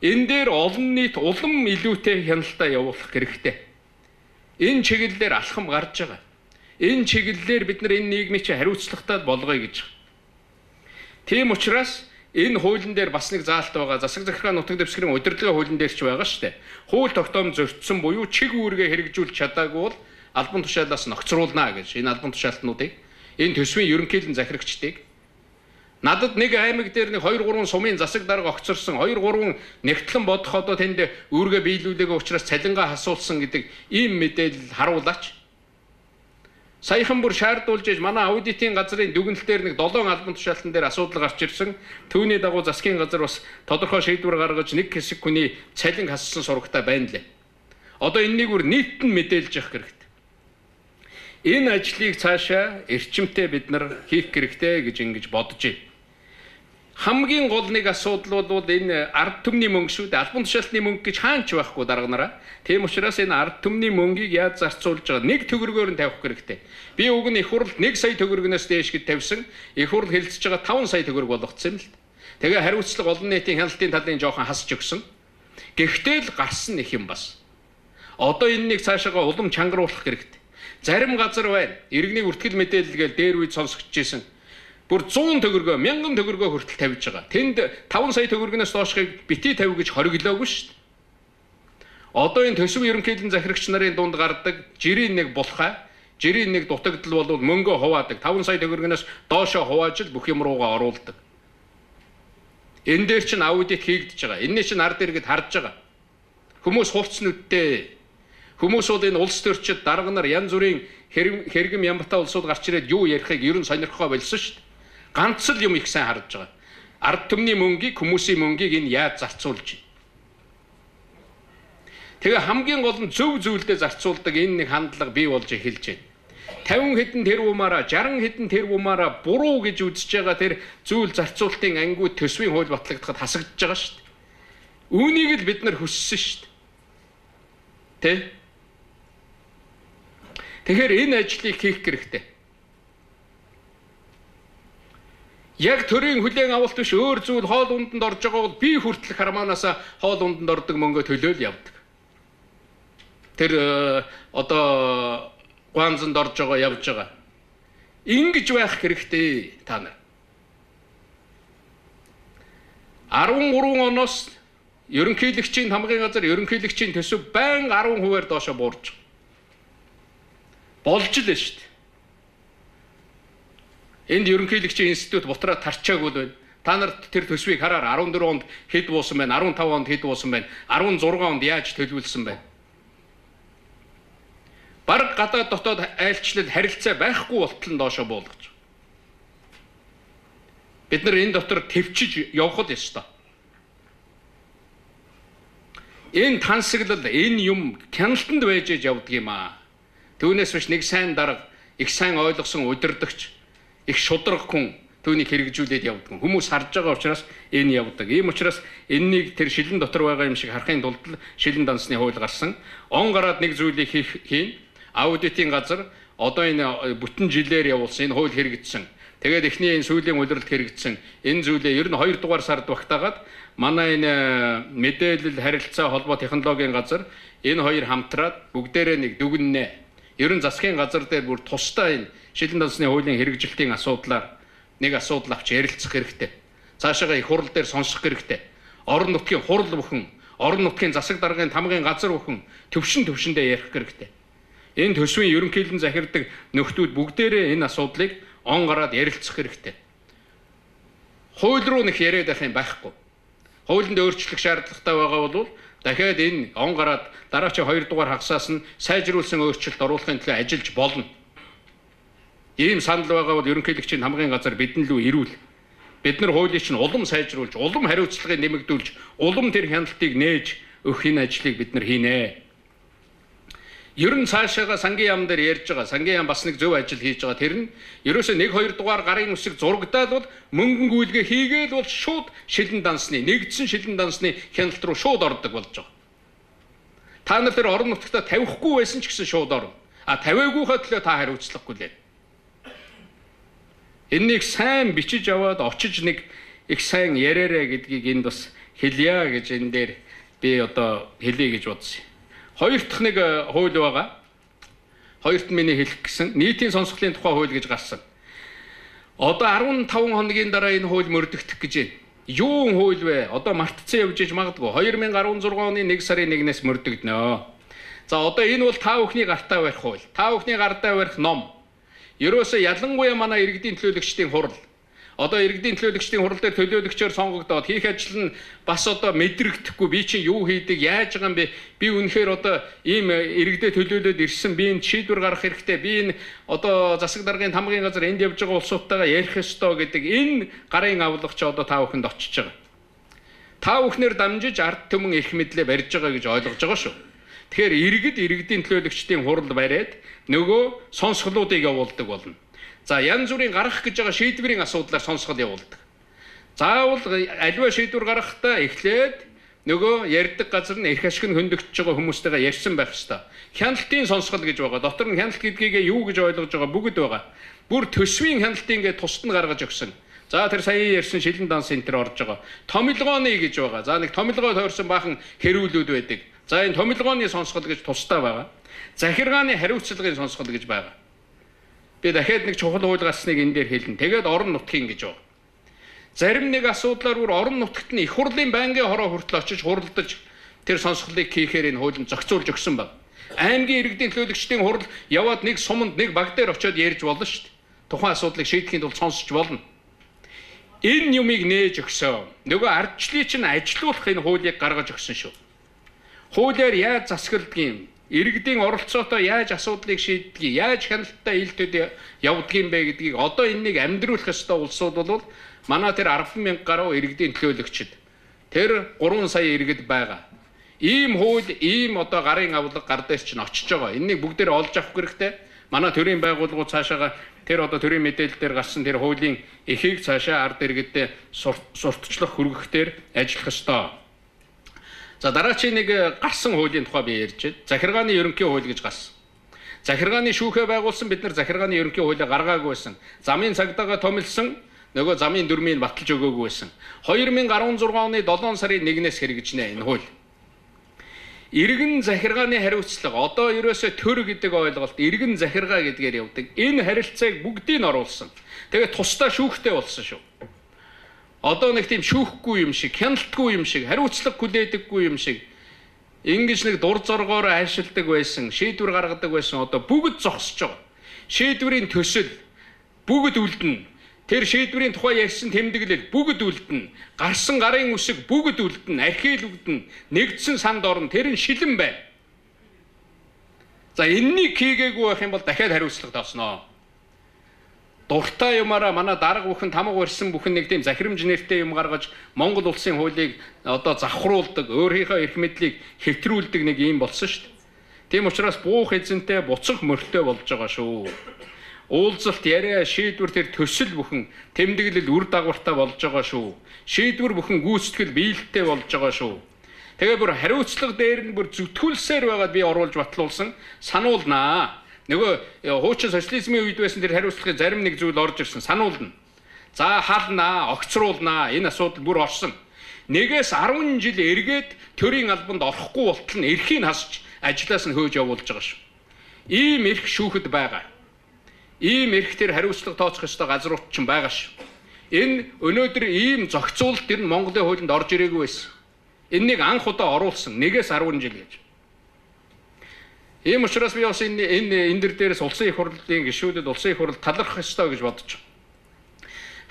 Энэ дээр олон нийт улам илүүтэй хяналтаа явуулах хэрэгтэй. Энэ чиглэлээр алхам гарч байгаа. Энэ чиглэлээр бид нар энэ нийгмийг хариуцлагатай болгоё гэж. Тийм учраас энэ хуулийн дээр бас нэг заалт байгаа. Засаг захиргааны нутаг дэвсгэрийн удирдлагын хуулийн дээр ч байгаа шүү дээ. Хууль тогтоом зөрчсөн буюу чиг үүргээ хэрэгжүүлж чадаагүй бол албан тушаалаас ногцруулна гэж. Энэ албан тушаалтнуудыг энэ төсвийн ерөнхийлөн захирагчдыг надад нэг аймаг дээр нэг 2 3 сумын засаг дарга огцорсон 2 3 нэгтлэн бодох одоо тэнд үүргээ биелүүлээгүй учраас цалингаа хасуулсан гэдэг ийм мэдээлэл харуулаач. Саяхан бүр шаардуулж иж манай аудитын газрын дүгнэлтээр нэг 7 албан тушаалтан дээр асуудал гарч ирсэн. Түүний дагуу засгийн газар бас тодорхой шийдвэр гаргаж нэг хэсэг хүний цалин хассан сурагтай байна лээ. Одоо энэнийг бүр нийтэд нь мэдээлж явах хэрэгтэй. Энэ ажлыг цаашаа эрчимтэй бид нар хийх хэрэгтэй гэж ингэж бодож байна. Хамгийн гол нэг асуудал бол энэ ард түмний мөнгө шүү дээ. Албан тушаалтны мөнгө гэж хаанч байхгүй дарга нараа. Тийм учраас энэ ард түмний мөнгийг яаж зарцуулж байгаа нэг төгрөгөөр нь тавих хэрэгтэй. Би уг нь их хурлд 1 сая төгрөгнөөс дээш гэж тавьсан. Их хурл хэлцэж байгаа 5 сая төгрөг болгоцсон юм л. Тэгээ хариуцлага олон нийтийн хяналтын талын жоохон хасч өгсөн. Гэхдээ л гарсан их юм бас. Одоо энэнийг цаашаага улам чангаруулах хэрэгтэй. Зарим газар байна. Иргэний үртгэл мэдээлэл гээл дээр үед сонсогдож байсан. Бүр 100 төгрөгөө 1000 төгрөгөө хүртэл тавьж байгаа. Тэнд 5 сая төгрөгнөөс доошхыг бити тавь гэж хориглоогүй шүү дээ. Одоо энэ төсөв ерөнхийлөн захирагч нарын дунд гардаг жирийн нэг булхай, жирийн нэг дутагдал бол мөнгөө хуваадаг. 5 сая төгрөгнөөс доошоо хувааж л бүх юм руугаа оруулдаг. Энэ дээр чинь аудит хийгдэж байгаа. Энэний чинь ард иргэд харж байгаа. Хүмүүс хувцс нүдтэй. Хүмүүс бол энэ улс төрчид дарга нар янз бүрийн хэрэгэм ямбатаа улсууд гарч ирээд юу ярихыг ер нь сонирхохоо болсон шүү дээ. Ганц л юм их сайн харж байгаа. Ард түмний мөнгийг, хүмүүсийн мөнгийг энэ яаж зарцуулж байна. Тэгээ хамгийн гол нь зөв зүйлдээ зарцуулдаг энэ нэг хандлага бий болж эхэлж байна. 50 хэдэн тэрбумаараа, 60 хэдэн тэрбумаараа буруу гэж үзэж байгаа тэр зүйл зарцуулалтын ангиуд төсвийн хууль батлагдахад хасагдж байгаа шүү дээ. Үүнийг л бид нар хүссэн шүү дээ. Тэ? Тэгэхээр энэ ажлыг хийх хэрэгтэй. Яг төрийн хүлээн авалт биш өөр зүйл хоол унтанд орж байгаа бол би хүртэл хармаанаасаа хоол унтанд ордог мөнгө төлөөл явдаг. Тэр одоо гуанзанд орж байгаа явж байгаа. Ингэж байх хэрэгтэй та нар. 13 оноос ерөнхийлөгчийн хамгааллын газар ерөнхийлөгчийн төсөв байн 10%-аар доошо буурж болж л шүү дээ. Энд ерөнхийлөгчийн институт бутраа тарчаагүй байна. Та нар тэр төсвийг хараар 14 онд хэд буусан байна, 15 онд хэд буусан байна, 16 онд яаж төлөвлөсөн байна. Бараг гадаад дотоод айлчлал харилцаа байхгүй болтол нь доошо буулгаж. Бид нар энэ дотор төвчж явах л ёстой. Энэ тансаглал, энэ юм хяналтанд байж явдаг юм аа. Түүнээс биш нэг сайн дарга, их сайн ойлгосон удирдагч, их шудраг хүн түүнийг хэрэгжүүлээд явдаг. Хүмүүс харж байгаа учраас энэ явдаг. Ийм учраас энэнийг тэр шилэн дотор байгаа юм шиг харахын тулд шилэн дансны хууль гарсан. Он гараад нэг зүйлийг хийн. Аудитын газар одоо энэ бүтэн жилээр явуулсан энэ хууль хэрэгжсэн. Тэгээд эхний энэ сүүлийн удирдалт хэрэгжсэн. Энэ зүйлээ ер нь 2 дугаар сард багтаагаад манай энэ мэдээлэл харилцаа холбоо технологийн газар энэ хоёр хамтраад бүгдээрээ нэг дүгнэнэ. Ер нь засгийн газар дээр бүр тусдаа энэ шилэн дансны хуулийн хэрэгжилтийн асуудлаар нэг асуудал авч ярилцах хэрэгтэй. Цаашаага их хурл дээр сонсох хэрэгтэй. Орон нутгийн хурл бүхэн, орон нутгийн засаг даргын тамгын газар бүхэн төвшөндөө ярих хэрэгтэй. Энэ төсвийн ерөнхийлөн захирдаг нөхдүүд бүгдээрээ энэ асуудлыг он гараад ярилцах хэрэгтэй. Хууль руу нэх яриад байх юм байхгүй. Хуулинд өөрчлөх шаардлагатай байгаа бол дахиад энэ он гараад дараачийн 2 дугаар хагасаас нь сайжруулсан өөрчлөлт оруулахын төлөө ажиллаж болно. Ийм санал байгаа бол ерөнхийлөгчийн хамгааллын газар бидэнд лүү ирүүл. Бид нар хуулийг чинь улам сайжруулж, улам хариуцлагыг нэмэгдүүлж, улам тэр хяналтыг нээж өгөх энэ ажлыг бид нар хийнэ. Ер нь цаашаага сангийн яам дээр ярьж байгаа. Сангийн яам бас нэг зөв ажил хийж байгаа. Тэр нь ерөөсөө 1-2 дугаар гарын үсэг зурагдаад бол мөнгөн гүйлгээ хийгээл бол шууд шилэн дансны, нэгдсэн шилэн дансны хяналт руу шууд ордог болж байгаа. Та нар тэр орон нутгата тавихгүй байсан ч гэсэн шууд орно. А тавиагүйхаа төлөө та хариуцлагагүй лээ. Энэнийг сайн бичиж аваад очиж нэг их сайн яриарэ гэдгийг энд бас хэлье гэж энэ дээр би одоо хэлье гэж бодсон. Хоёр дахь нэг хууль байгаа. Хоёрт миний хэлэх гэсэн нийтийн сонсголын тухай хууль гэж гарсан. Одоо 15 хоногийн дараа энэ хууль мөрдөгдөх гэж байна. Юу хууль вэ? Одоо мартцсан явж иж магадгүй 2016 оны 1 сарын 1-ээс мөрдөгднө. За одоо энэ бол та бүхний гартаа барих хууль. Та бүхний гартаа барих ном. Ерөөсөө ялангуяа манай иргэдийн төлөөлөгчдийн хурал. Одоо иргэдийн төлөөлөгчдийн хурал дээр төлөөлөгчөөр сонгогдоод хийх ажил нь бас одоо мэдрэгдэхгүй би чинь юу хийдэг, яаж байгаа юм бэ? Би үнэхээр одоо ийм иргэдэд төлөөлөд ирсэн би энэ шийдвэр гаргах хэрэгтэй. Би энэ одоо засаг даргын тамгын газар энд явж байгаа улсуудтайгаа ярих ёстой гэдэг энэ гарын авлага ч одоо та бүхэнд очиж байгаа. Та бүхнээр дамжиж ард түмэн эрх мэдлээ барьж байгаа гэж ойлгож байгаа шүү. Тэгэхээр иргэдийн төлөөлөгчдийн хурал бариад нөгөө сонсголуудыг явуулдаг болно. За янз бүрийн гарах гэж байгаа шийдвэрийн асуудлаар сонсгол явуулдаг. Заавал аливаа шийдвэр гаргахдаа эхлээд нөгөө ярьдаг газар нь эрх ашиг нь хөндөгдөж байгаа хүмүүстэйгээ ярьсан байх ёстой. Хяналтын сонсгол гэж байгаа. Дотор нь хяналт гэдгийг юу гэж ойлгож байгаа бүгд байгаа. Бүр төсвийн хяналтын гэж тусад нь гаргаж өгсөн. За тэр сая ярьсан шилэн дан центр орж байгаа. Томилгооны гэж байгаа. За нэг томилгоо тойрсон баахан хэрүүлүүд байдаг. За энэ томилгооны сонсгол гэж тусдаа байгаа. Захиргааны хариуцлагын сонсгол гэж байгаа. Би дахиад нэг чухал хууль гарсныг энэ дээр хэлнэ. Тэгээд орон нутгийн гэж байна. Зарим нэг асуудлаар бүр орон нутагт нь их хурлын байнгын хороо хүртэл очиж хуралдаж тэр сонсголыг хийхээр энэ хууль нь зохицуулж өгсөн баг. Аймгийн иргэдийн төлөөлөгчдийн хурал яваад нэг суманд нэг баг дээр очиод ярьж болно шүү дээ. Тухайн асуудлыг шийдэхийн тулд сонсож болно. Энэ юмыг нээж өгсөн. Нөгөө ардчлалыг чинь ажилуулах энэ хуулийг гаргаж өгсөн шүү. Хуулиар яаж засаглагдгийг, иргэдийн оролцоотой яаж асуудлыг шийддэг, яаж хяналттай ээлтэд явдгийг бэ гэдгийг одоо энэнийг амьдруулах ёстой улсууд бол манай тэр 10,000 гаруй иргэдийн төлөөлөгчд тэр 3 сая иргэд байгаа. Ийм хууль, ийм одоо гарын авлага гар дээр чинь очиж байгаа. Энийг бүгдээр олж авах хэрэгтэй. Манай төрийн байгууллагууд цаашаага тэр одоо төрийн мэдээлэл дээр гарсан тэр хуулийн эхийг цаашаа ард иргэдэд сурталчлах хүргэхээр ажиллах ёстой. За дараачийн нэг гарсан хуулийн тухай би ярьж байна. Захиргааны ерөнхий хууль гэж гарсан. Захиргааны шүүхээ байгуулсан бид нар захиргааны ерөнхий хуулийг гаргаагүй байсан. Замын цагдаагаа томилсон нөгөө замын дүрмийг баталж өгөөгүй байсан. 2016 оны 7 сарын 1-ээс хэрэгжинэ энэ хууль. Иргэн захиргааны хариуцлага одоо ерөөсөө төр гэдэг ойлголт иргэн захиргаа гэдгээр явдаг. Энэ харилцааг бүгдийг нь оруулсан. Тэгээд тусдаа шүүхтэй болсон шүү. Одоо нэг тийм шүүхгүй юм шиг, хяналтгүй юм шиг, хариуцлага хүлээдэггүй юм шиг ингэж нэг дур зоргоор айшилдаг байсан, шийдвэр гаргадаг байсан одоо бүгд зогсож байгаа. Шийдвэрийн төсөл бүгд үлдэнэ. Тэр шийдвэрийн тухай ярьсан тэмдэглэл бүгд үлдэнэ. Гарсан гарын үсэг бүгд үлдэнэ, архил үлдэнэ. Нэгдсэн санд орно. Тэр нь шилэн байна. За энэнийг хийгээгүй байх юм бол дахиад хариуцлага тавснаа. Дуртай юмараа манай дарга бүхэн тамга барьсан бүхэн нэг тийм захирамж нэртэй юм гаргаж Монгол улсын хуулийг одоо завхруулдаг, өөрийнхөө эрх мэдлийг хэвтрүүлдэг нэг юм болсон шүү дээ. Тийм учраас буух эзэнтэй буцах мөртөө болж байгаа шүү. Уулзалт яриа шийдвэр тэр төсөл бүхэн тэмдэглэл үр дагавартай болж байгаа шүү. Шийдвэр бүхэн гүйцэтгэл биелэлтэй болж байгаа шүү. Тэгээ бүр хариуцлага дээр нь бүр зүтгүүлсээр байгаад би оруулж батлуулсан сануулнаа. Нөгөө хуучин социализмын үед байсан тэр хариуцлагын зарим нэг зүйл орж ирсэн сануулна. За хаалнаа, огцруулнаа энэ асуудал бүр орсон. 1-ээс 10 жил эргээд төрийн албанд орохгүй болтол нь эрхийг хасч ажлаас нь хөөж явуулж байгаа шүү. Ийм эрх шүүхэд байгаа. Ийм эрх тэр хариуцлага тооцох ёстой газрууд ч байгаа шүү. Энэ өнөөдөр ийм зохицуулалт тэр нь Монголын хуулинд орж ирээгүй байсан. Энэнийг анх удаа оруулсан 1-ээс 10 жил гэж. Ийм учраас би бас энэ дээрээс улсын их хурлын гишүүдэд улсын их хурл талархах ёстой гэж бодож байна.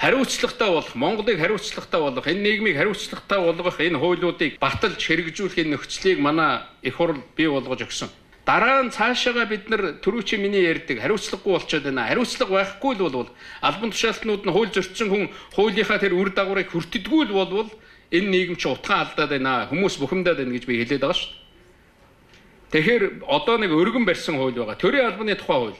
Хариуцлагатай болох, Монголыг хариуцлагатай болгох, энэ нийгмийг хариуцлагатай болгох энэ хуулиудыг баталж хэрэгжүүлэх энэ нөхцөлийг манай их хурл бий болгож өгсөн. Дараа нь цаашаага бид нар түрүүчийн миний ярьдаг хариуцлагагүй болчиход байна. Хариуцлага байхгүй л бол албан тушаалтнууд нь хууль зөрчсөн хүн хуулийнхаа тэр үр дагаврыг хүртдэггүй л бол энэ нийгэм чи утгаан алдаад байна. Хүмүүс бухимдаад байна гэж би хэлээд байгаа шүү дээ. Тэгэхээр одоо нэг өргөн барьсан хууль байгаа. Төрийн албаны тухай хууль.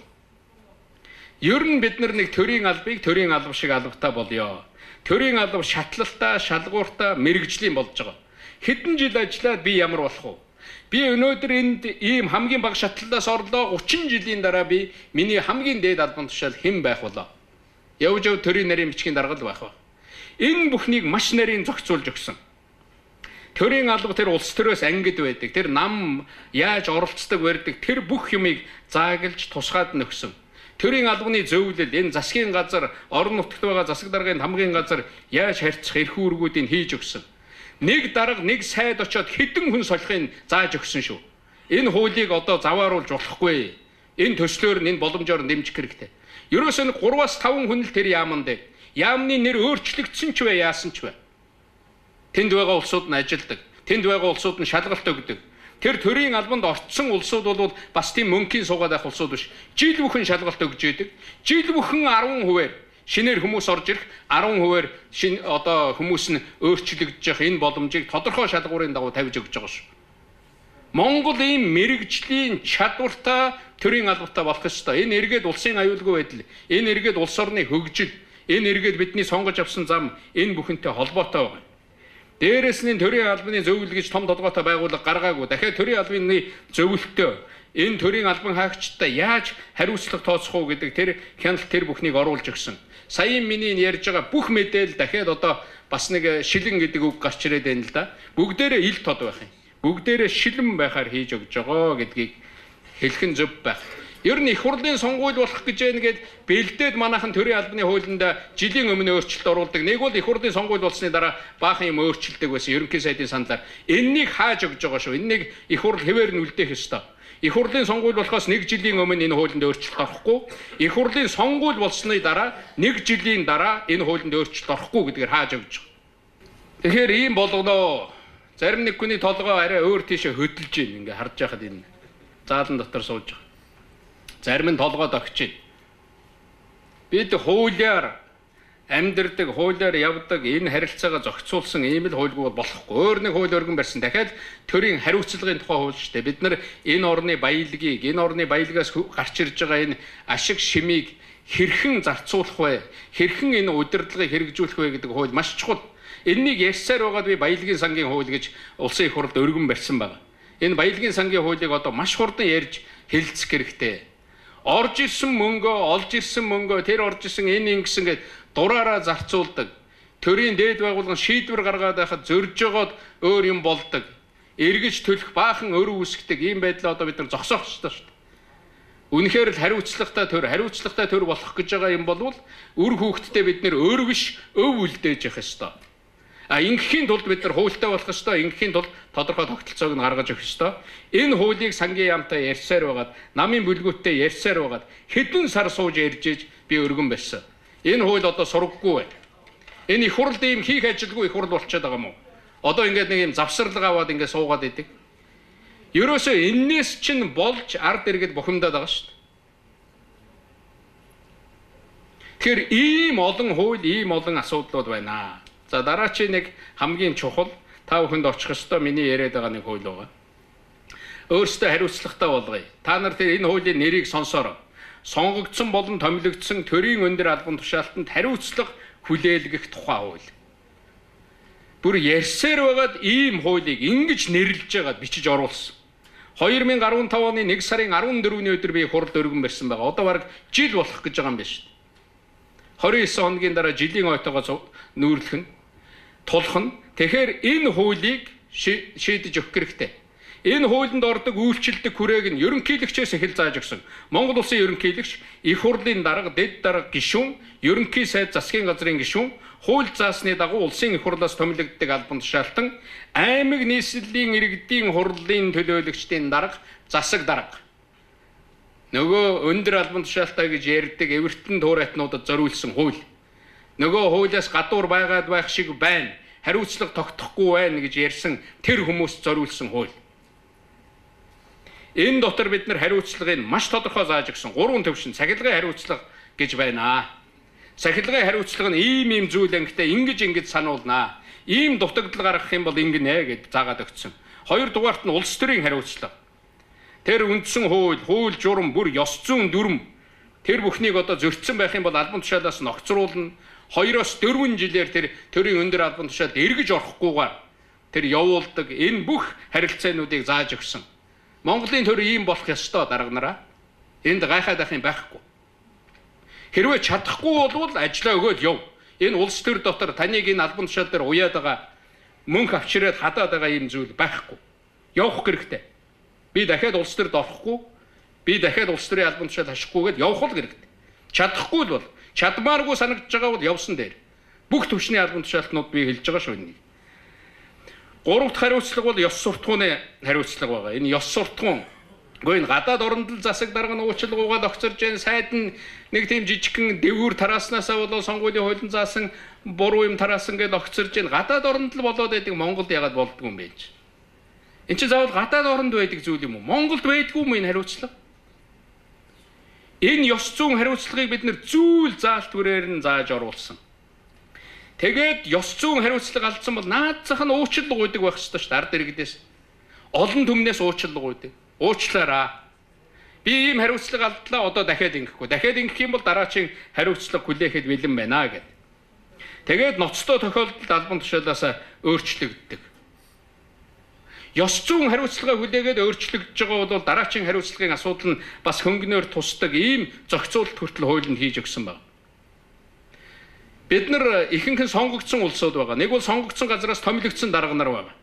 Ер нь бид нэг төрийн албыг төрийн алба шиг албатай болёо. Төрийн алба шатлалтаа, шалгууртаа мэрэгжлийн болж байгаа. Хэдэн жил ажиллаад би ямар болох вэ? Би өнөөдөр энд ийм хамгийн бага шатлалтаас орлоо 30 жилийн дараа би миний хамгийн дээд албан тушаал хэн байх болоо? Явж төрийн нарийн бичгийн даргал байх ба. Энэ бүхнийг маш нарийн зохицуулж өгсөн. Төрийн алба тэр улс төрөөс ангид байдаг. Тэр нам яаж оролцдог байдаг. Тэр бүх юмыг зааглаж тусгаад нөгсөн. Төрийн албаны зөвлөл энэ засгийн газар, орон нутагт байгаа засаг даргын хамгийн газар яаж харьцах эрх үүргүүдийг хийж өгсөн. Нэг дарга нэг сайд очоод хэдэн хүн солихыг зааж өгсөн шүү. Энэ хуулийг одоо завааруулж болохгүй. Энэ төслөөр нь энэ боломжоор нэмжих хэрэгтэй. Ерөөсөө 3-5 хүн л тэр яаман дээр. Яамны нэр өөрчлөгдсөн ч вэ, яасан ч вэ. Тэнд байгаа улсууд нь ажилдаг. Тэнд байгаа улсууд нь шалгалт өгдөг. Тэр төрийн албанд орцсон улсууд бол бас тийм мөнхийн суугаад байх улсууд биш. Жил бүхэн шалгалт өгж идэг. Жил бүхэн 10%-аар шинээр хүмүүс орж ирэх, 10%-аар хүмүүс нь өөрчлөгдөж явах энэ боломжийг тодорхой шалгуурын дагуу тавьж өгч байгаа шүү. Монгол ийм мэрэгжлийн чадвартай төрийн албатай болох ёстой. Энэ эргээд улсын аюулгүй байдал, энэ эргээд улс орны хөгжил, энэ эргээд бидний сонгож авсан зам энэ бүхэнтэй холбоотой байна. Дээрээс нь төрийн албаны зөвлөл гэж том толгойтой байгууллага гаргаагүй. Дахиад төрийн албаны зөвлөлтөө энэ төрийн албан хаагчтай яаж хариуцлага тооцох уу гэдэг тэр хяналт тэр бүхнийг оруулж өгсөн. Саяын миний ярьж байгаа бүх мэдээлэл дахиад одоо бас нэг шилэн гэдэг үг гарч ирээд байна л да. Бүгдээрээ ил тод байх юм. Бүгдээрээ шилэн байхаар хийж өгж байгаа гэдгийг хэлэх нь зөв байх. Ер нь их хурлын сонгуул болох гэж байна гэд бэлдээд манайхан төрийн албаны хуулинд жилийн өмнө өөрчлөлт оруулдаг. Нэг бол их хурлын сонгуул болсны дараа баахан юм өөрчлөлтөг байсан ерөнхий сайдын саналаар. Энэнийг хааж өгж байгаа шүү. Энэнийг их хурл хэвээр нь үлдээх ёстой. Их хурлын сонгуул болохоос 1 жилийн өмнө энэ хуулинд өөрчлөлт орохгүй. Их хурлын сонгуул болсны дараа 1 жилийн дараа энэ хуулинд өөрчлөлт орохгүй гэдгээр хааж өгж байгаа. Тэгэхээр ийм болгоноо зарим нэг хүний толгой арай өөр тийшээ хөдөлж байна. Ингээ харж байхад энэ заалан дотор сууж байгаа. Зарим нь толгойд огч байна. Бид хуулиар амьдардаг, хуулиар явдаг энэ харилцаагаа зохицуулсан ийм л хуульгүй болохгүй. Өөр нэг хууль өргөн барьсан. Дахиад төрийн хариуцлагын тухай хууль шүү дээ. Бид нар энэ орны баялагийг, энэ орны баялагаас гарч ирж байгаа энэ ашиг шимийг хэрхэн зарцуулах вэ? Хэрхэн энэ удирдлагыг хэрэгжүүлэх вэ гэдэг хууль маш чухал. Энэнийг ярьсаар байгаад би баялагын сангийн хууль гэж улсын их хурлд өргөн барьсан байна. Энэ баялагын сангийн хуулийг одоо маш хурдан ярьж хэлэлцэх хэрэгтэй. Орж ирсэн мөнгөө, олж ирсэн мөнгөө, тэр орж ирсэн энэ ингэсэн гэд дураараа зарцуулдаг. Төрийн дээд байгууллагын шийдвэр гаргаад байхад зөрж жогоод өөр юм болдог. Эргэж төлөх баахан өрөө үүсгдэг ийм байдлаа одоо бид нар зогсоох ёстой шүү дээ. Үнэхээр л хариуцлагатай төр болох гэж байгаа юм бол үр хүүхдтэй бид нэр өөр биш өв үлдээж явах ёстой. Ингэхийн тулд бид нар хуультай болох ёстой. Ингэхийн тулд тодорхой тогтолцоог нь гаргаж өгөх ёстой. Энэ хуулийг сангийн яамтай ярьсаар байгаад, намын бүлгүүттэй ярьсаар байгаад хэдэн сар сууж ярьж иж би өргөн байсан. Энэ хууль одоо сураггүй байна. Энэ их хурлд ийм хийх ажилгүй их хурл болчиход байгаа юм уу? Одоо ингээд нэг юм завсарлага аваад ингээд суугаад идэг. Ерөөсөө энээс чинь болж ард иргэд бухимдаад байгаа шүү дээ. Тэгэхээр ийм олон хууль, ийм олон асуудлууд байна. За дараачийн нэг хамгийн чухал та бүхэнд очих ёстой миний яриад байгаа нэг хууль байгаа. Өөрсдөө хариуцлагатай болгоё. Та нар тэр энэ хуулийн нэрийг сонсороо. Сонгогдсон болон томилогдсон төрийн өндөр албан тушаалтанд хариуцлага хүлээлгэх тухай хууль. Бүр ярьсаар байгаад ийм хуулийг ингэж нэрлэж байгаад бичиж оруулсан. 2015 оны 1 сарын 14-ний өдөр би хурд өргөн барьсан байгаа. Одоо бараг жил болох гэж байгаа юм байна шүү дээ. 29 хоногийн дараа жилийн ойтоогоо нүүрлэх нь тулах нь. Тэгэхээр энэ хуулийг шийдэж өгөх хэрэгтэй. Энэ хуулинд ордог үйлчлдэг хүрээг нь ерөнхийлөгчөөс эхэл зааж өгсөн. Монгол улсын ерөнхийлөгч, их хурлын дарга, дэд дарга гишүүн, ерөнхий сайд засгийн газрын гишүүн, хууль заасны дагуу улсын их хурлаас томилогддог албан тушаалтан, аймаг нийслэлийн иргэдийн хурлын төлөөлөгчдийн дарга, засаг дарга. Нөгөө өндөр албан тушаалтай гэж ярьдаг эвертэн туурайтнуудад зориулсан хууль. Нөгөө хуулиас гадуур байгаад байх шиг байна. Хариуцлага тогтохгүй байна гэж ярьсан тэр хүмүүст зориулсан хууль. Энэ дотор бид нар хариуцлагыг маш тодорхой зааж өгсөн 3 төвшин цахилгаан хариуцлага гэж байна. Цахилгаан хариуцлага нь ийм зүйл ангитай ингэж сануулнаа. Ийм дутагдал гаргах юм бол ингэнэ гэж заагаад өгсөн. 2 дугаарт нь улс төрийн хариуцлага. Тэр үндсэн хууль журам бүр ёс зүйн дүрм тэр бүхнийг одоо зөрчсөн байх юм бол албан тушаалаас ногцруулна. 2-4 жилээр тэр төрийн өндөр албан тушаалд эргэж орохгүйгээр тэр явуулдаг энэ бүх харилцаануудыг зааж өгсөн. Монголын төр ийм болох ёстой дарга нараа. Энд гайхаад байх юм байхгүй. Хэрвээ чадахгүй бол ажлаа өгөөд яв. Энэ улс төр дотор таныг энэ албан тушаал дээр уяад байгаа мөнх авчираад хадаад байгаа юм зүйл байхгүй. Явах хэрэгтэй. Би дахиад улс төрд орохгүй. Би дахиад улс төрийн албан тушаал хашихгүйгээд явах л хэрэгтэй. Чадахгүй л бол чадмааргүй санагдж байгаа бол явсан дээр. Бүх төвчний албан тушаалтнууд би хэлж байгаа шүү энийг. Гурав дахь хариуцлага бол ёс суртахууны хариуцлага байгаа. Энэ ёс суртахуун гэхдээ энэ гадаад орндол засаг дарга нууцлгуугаад огцорж जैन сайд нь нэг тийм жижигхэн дэвгүүр тарааснасаа болоо сонгуулийн хуулийн заасан буруу юм тараасан гэж огцорж जैन гадаад орндол болоод байдаг Монголд ягаад болдгүй юм бэ? Энд чинь заавал гадаад оронд байдаг зүйл юм уу? Монголд байдгүй юм энэ хариуцлага? Энэ ёс зүйн хариуцлагыг бид нэр зүйл заалт бүрээр нь зааж оруулсан. Тэгээд ёс зүйн хариуцлага алдсан бол наадзах нь уучлал гуйдаг байх ёстой шүү дээ. Ард иргэдээс олон түмнээс уучлал гуйдаг. Уучлаарай. Би ийм хариуцлага алдлаа одоо дахиад ингэхгүй. Дахиад ингэх юм бол дараачийн хариуцлага хүлээхэд бэлэн байна гэд. Тэгээд ноцтой тохиолдолд албан тушаалаас өөрчлөгддөг. Ёс зүйн хариуцлага хүлээгээд өөрчлөгдөж байгаа бол дараачийн хариуцлагын асуудал нь бас хөнгөнөөр тусдаг ийм зохицуулалт хүртэл хуулинд хийж өгсөн байна. Бид нар ихэнхэн сонгогдсон улсууд байгаа. Нэг бол сонгогдсон газраас томилогдсон дарга нар байгаа.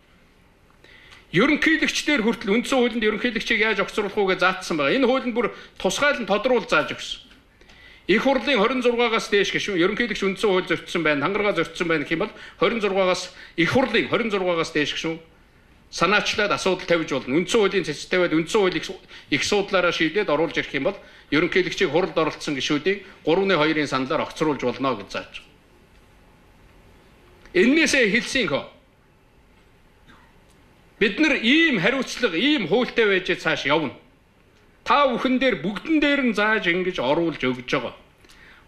Ерөнхийлөгчдэр хүртэл үндсэн хуулинд ерөнхийлөгчийг яаж огцруулах уу гэж заасан байгаа. Энэ хуулинд бүр тусгайлан тодруулж зааж өгсөн. Их хурлын 26-аас дээш гişүн ерөнхийлөгч үндсэн хууль зөрчсөн байна, хангаргаа зөрчсөн байна гэх юм бол 26-аас их хурлын 26-аас дээш гişүн санаачлаад асуудал тавьж болно. Үндсэн хуулийн цэцэд тавиад үндсэн хуулийг их судлаараа шийдээд оруулж ирэх юм бол ерөнхийлөгчийг хуралд оролцсон гишүүдийг 3-2-ын саналаар огцруулж болно гэж зааж. Эннээсээ хэлсэн хөө. Бид нар ийм хариуцлага, ийм хуультай байж цааш явна. Та бүхэн дээр бүгдэн дээр нь зааж ингэж оруулж өгж байгаа.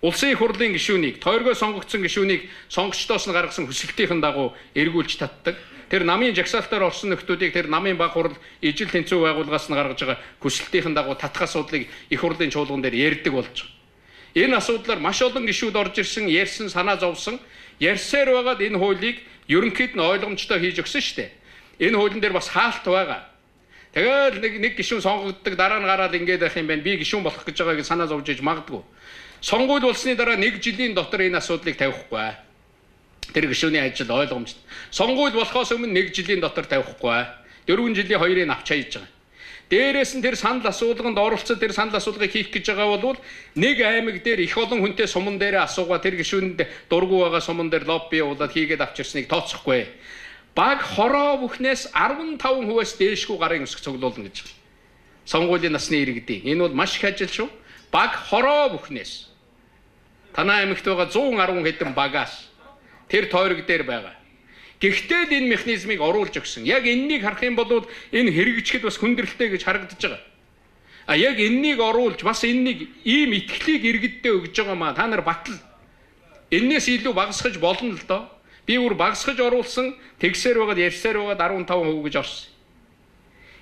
Улсын их хурлын гишүүнийг, тойргоо сонгогдсон гишүүнийг сонгогчдоос нь гаргасан хүсэлтийн дагуу эргүүлж татдаг. Тэр намын жагсаалтаар орсон нөхдүүдийг тэр намын баг хурал ижил тэнцүү байгууллагаас нь гаргаж байгаа хүсэлтийн дагуу татах асуудлыг их хурлын чуулган дээр ярьдаг болж байгаа. Энэ асуудлаар маш олон гишүүд орж ирсэн, ярьсан, санаа зовсон, ярьсаар байгаад энэ хуулийг ерөнхийд нь ойлгомжтой хийж өгсөн шүү дээ. Энэ хуулийн дээр бас хаалт байгаа. Тэгээд нэг гишүүн сонгогддог дараа нь гараад ингэж байх юм байна. Би гишүүн болох гэж байгаа гэж санаа зовж иж магадгүй. Сонгуул болсны дараа 1 жилийн дотор энэ асуудлыг тавихгүй. Тэр гишүүний ажил ойлгомжтой. Сонгуул болохоос өмнө 1 жилийн дотор тавихгүй. 4 жилийн 2-ыг авч хаяж байгаа. Дээрээс нь тэр санал асуулганд оролцоод тэр санал асуулгыг хийх гэж байгаа бол нэг аймаг дээр их олон хүнтэй суман дээрээ асуугаа тэр гишүүнд дургу байгаа суман дээр лобби явуулаад хийгээд авчирсныг тооцохгүй. Баг хороо бүхнээс 15%-аас дээшгүй гарын өсөх цуглуулна гэж. Сонгуулийн насны иргэдийн. Энэ бол маш их ажил шүү. Баг хороо бүхнээс. Танай аймагт байгаа 110 хэдэн багаас тэр тойрог дээр байгаа. Гэхдээ энэ механизмыг оруулж өгсөн. Яг энэнийг харах юм бол энэ хэрэгжихэд бас хүндрэлтэй гэж харагдаж байгаа. Яг энэнийг оруулж бас энэнийг ийм итгэлийг иргэддээ өгж байгаа маа. Та нар батал. Энээс илүү багасгаж болно л доо. Би бүр багасгаж оруулсан тэгсээр байгаад ярьсаар байгаад 15% гэж орсон.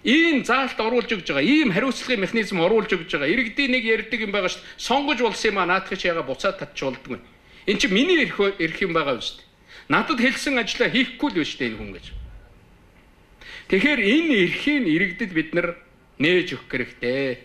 Ийм заалт оруулж өгж байгаа. Ийм хариуцлагын механизм оруулж өгж байгаа. Иргэдийн нэг ярьдаг юм байгаа шүү дээ. Сонгож болсон юм аа наадах чи яга буцаад татчихулдаг юм. Энд чи миний эрх юм байгаа шүү дээ. Надад хэлсэн ажлаа хийхгүй л байна шүү дээ энэ хүн гэж. Тэгэхээр энэ эрхийг иргэдэд бид нар нээж өгөх хэрэгтэй.